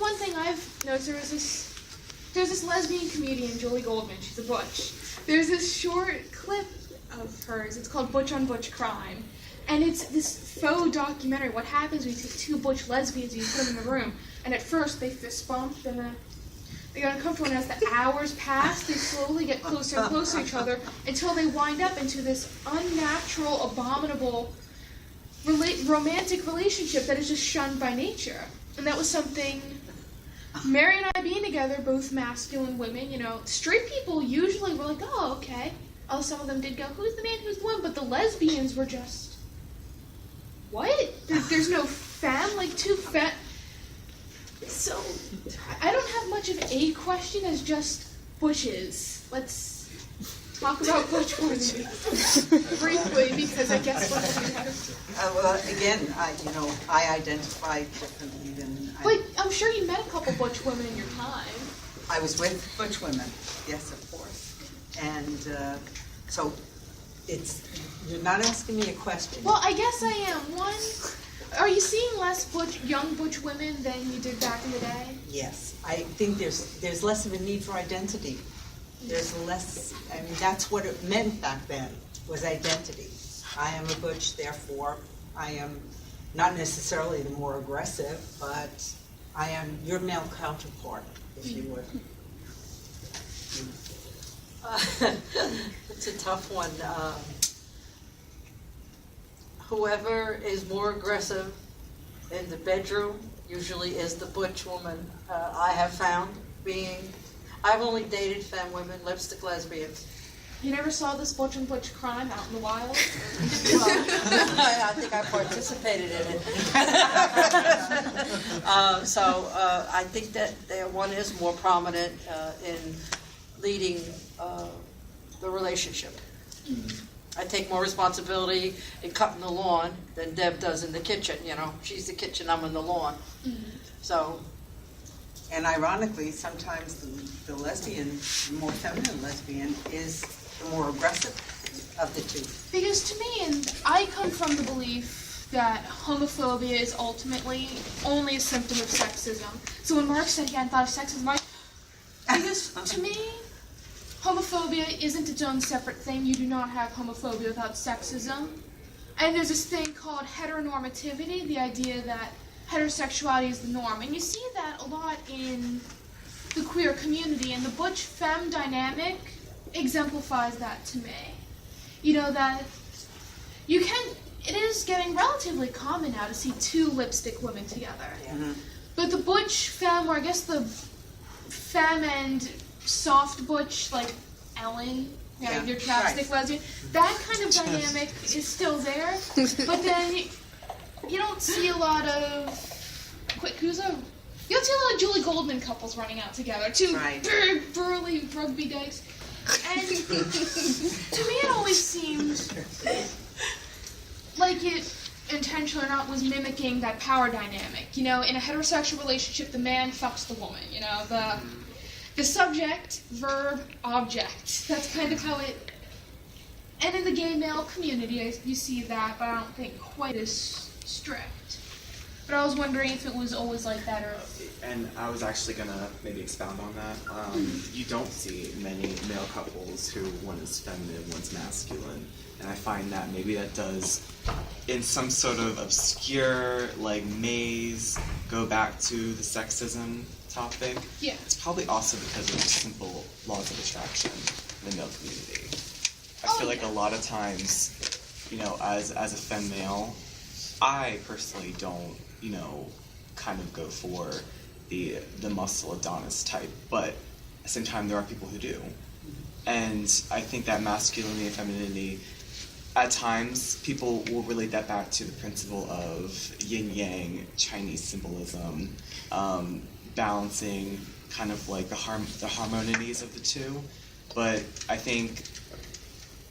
one thing I've noticed, there's this lesbian comedian, Julie Goldman, she's a butch. There's this short clip of hers, it's called Butch on Butch Crime, and it's this faux documentary. What happens when you take two butch lesbians and you put them in the room, and at first they fist bump, and then they get uncomfortable, and as the hours pass, they slowly get closer and closer to each other until they wind up into this unnatural, abominable, romantic relationship that is just shunned by nature. And that was something, Mary and I being together, both masculine women, straight people usually were like, oh, okay. Oh, some of them did go, who's the man, who's the woman? But the lesbians were just, what? There's no femme, like two femme. So, I don't have much of a question as just butches. Let's talk about butch briefly, because I guess we're Well, again, I identify differently than. But I'm sure you met a couple butch women in your time. I was with butch women, yes, of course. And so you're not asking me a question. Well, I guess I am. One, are you seeing less young butch women than you did back in the day? Yes, I think there's less of a need for identity. There's less, that's what it meant back then, was identity. I am a butch, therefore I am not necessarily the more aggressive, but I am your male counterpart, if you would. It's a tough one. Whoever is more aggressive in the bedroom usually is the butch woman. I have found I've only dated femme women, lipstick lesbians. You never saw this Butch and Butch Crime out in the wild? I think I participated in it. I think that one is more prominent in leading the relationship. I take more responsibility in cutting the lawn than Deb does in the kitchen. She's the kitchen, I'm in the lawn. So. And ironically, sometimes the lesbian, the more feminine lesbian, is the more aggressive of the two. Because to me, and I come from the belief that homophobia is ultimately only a symptom of sexism. So when Mark said he hadn't thought of sexism, because to me, homophobia isn't its own separate thing. You do not have homophobia without sexism. And there's this thing called heteronormativity, the idea that heterosexuality is the norm. And you see that a lot in the queer community, and the butch-femme dynamic exemplifies that to me. You know, that it is getting relatively common now to see two lipstick women together. Mm-hmm. But the butch-femme, or I guess the femme and soft butch, like Ellen, Yeah, your chapstick lesbian, that kind of dynamic is still there. But then you don't see a lot of you don't see a lot of Julie Goldman couples running out together. Two big, burly rugby dykes. And to me it always seemed like it, intentional or not, was mimicking that power dynamic. You know, in a heterosexual relationship, the man fucks the woman. You know, the subject, verb, object. That's kind of how it. And in the gay male community, you see that, but I don't think quite as strict. But I was wondering if it was always like that, or. And I was actually gonna maybe expound on that. You don't see many male couples who one is feminine, one's masculine, and I find that maybe that does, in some sort of obscure like maze, go back to the sexism topic. Yeah. It's probably also because of the simple laws of attraction in the male community. I feel like a lot of times, you know, as a femme male, I personally don't, you know, kind of go for the muscle Adonis type, but at the same time there are people who do. And I think that masculinity and femininity, at times people will relate that back to the principle of yin-yang, Chinese symbolism, balancing kind of like the harmonies of the two. But I think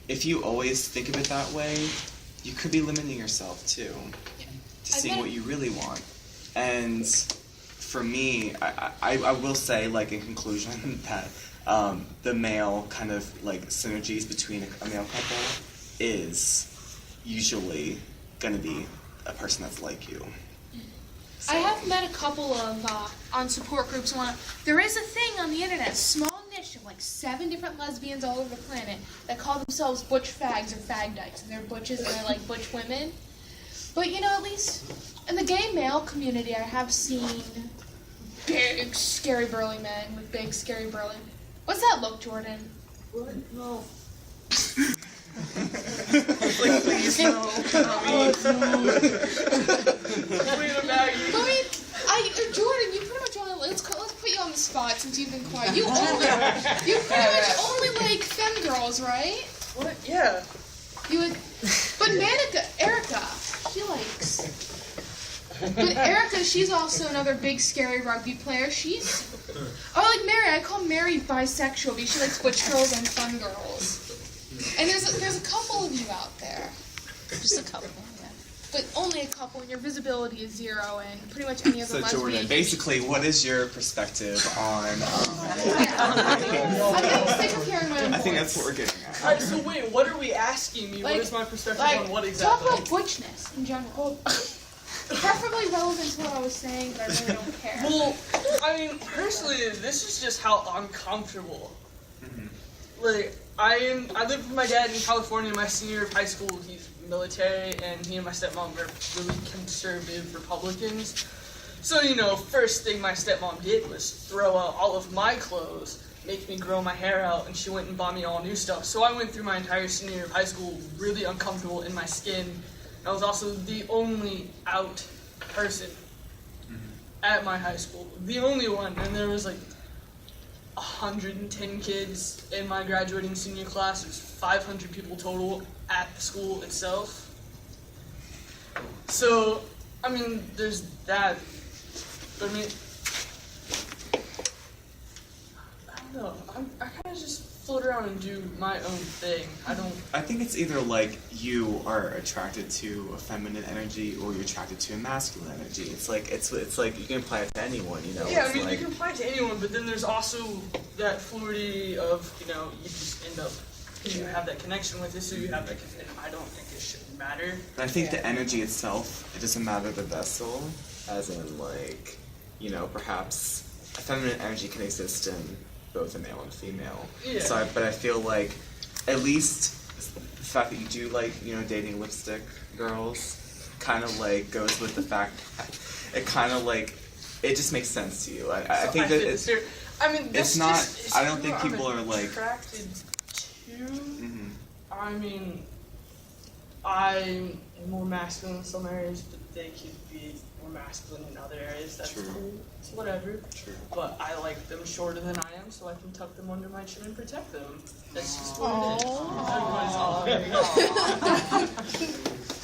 if you always think of it that way, you could be limiting yourself too, to seeing what you really want. And for me, I will say, like in conclusion, that the male kind of like synergies between a male couple is usually going to be a person that's like you. I have met a couple of on support groups. There is a thing on the internet, small niche of like 7 different lesbians all over the planet that call themselves butch fags or fag dykes, and they're butches and they're like butch women. But you know, at least in the gay male community, I have seen big, scary, burly men with big, scary, burly. What's that look, Jordan? What? No. Please, no. Jordan, you pretty much only, let's put you on the spot since you've been quiet. You pretty much only like femme girls, right? What? Yeah. You would, but Erica, she likes. But Erica, she's also another big scary rugby player. Like Mary, I call Mary bisexual because she likes butch girls and fun girls. And there's a couple of you out there. Just a couple, yeah. But only a couple, and your visibility is 0, and pretty much any other lesbian. So Jordan, basically, what is your perspective on... I'm getting sick of hearing my own I think voice. that's what we're getting at. Alright, so wait, what are we asking me? What is my perspective on what exactly? Talk about butchness in general. Preferably relevant to what I was saying, but I really don't care. Well, I mean, personally, this is just how I'm comfortable. Like, I lived with my dad in California my senior year of high school. He's military, and he and my stepmom were really conservative Republicans. So, you know, first thing my stepmom did was throw out all of my clothes, make me grow my hair out, and she went and bought me all new stuff. So I went through my entire senior year of high school really uncomfortable in my skin. I was also the only out person at my high school. The only one, and there was like 110 kids in my graduating senior class. There's 500 people total at the school itself. So, I mean, there's that. But I mean, I don't know. I kind of just float around and do my own thing. I think it's either like you are attracted to a feminine energy or you're attracted to a masculine energy. It's like you can apply it to anyone, you know. Yeah, it's I mean, like, you can apply it to anyone, but then there's also that fluidity of, you know, you just end up, you have that connection with it, so you have that connection. I don't think it should matter. And I think the energy itself, it doesn't matter the vessel, as in like, you know, perhaps a feminine energy can exist in both a male and a female. Yeah. But I feel like at least the fact that you do like, you know, dating lipstick girls kind of like goes with the fact that it kind of like, it just makes sense to you. I think that it's, I mean, it's not, I don't think people are like, attracted to. mhm. I mean, I'm more masculine in some areas, but they could be more masculine in other areas. That's True. cool. It's whatever. True. But I like them shorter than I am, so I can tuck them under my chin and protect them. That's just what it is.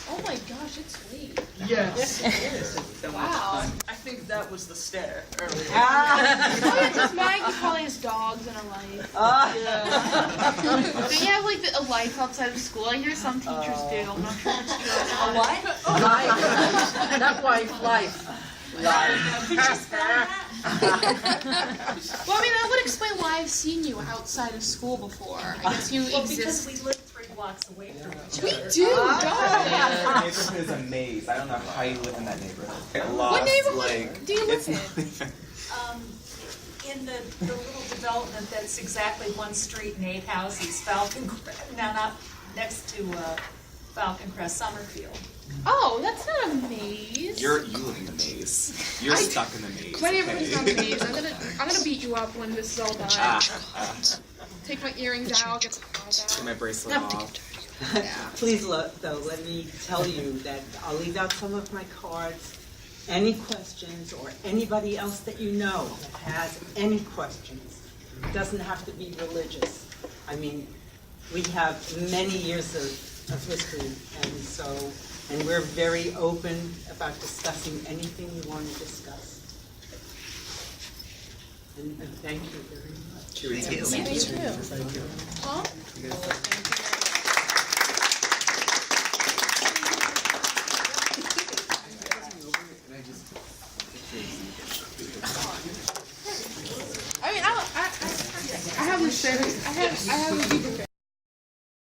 Oh my gosh, it's sweet. Yes. Wow. I think that was the stare earlier. Oh, yeah, just Maggie probably has dogs and a life. Don't you have like a life outside of school? I hear some teachers do. I'm not sure if it's true. A what? Life. Not wife, life. Life. Well, I mean, that would explain why I've seen you outside of school before. I guess you Well, exist. because we live 3 blocks away from each We other. do, don't That we? neighborhood is a maze. I don't know how you live in that neighborhood. Get What lost, neighborhood like, do you live it's in? not even. In the little development that's exactly one street and 8 houses, Falcon Crest, no, not next to Falcon Crest, Summerfield. Oh, that's not a maze. You live in the maze. You're stuck in the maze. My neighborhood's not a okay? maze. I'm gonna beat you up when this is all done. Take my earrings out, get the claws Take out. my bracelet off. Please, though, let me tell you that I'll leave out some of my cards. Any questions, or anybody else that you know that has any questions, it doesn't have to be religious. I mean, we have many years of history, and we're very open about discussing anything you want to discuss. And thank you very much. Thank you. Huh? I mean, I have this. I have a deeper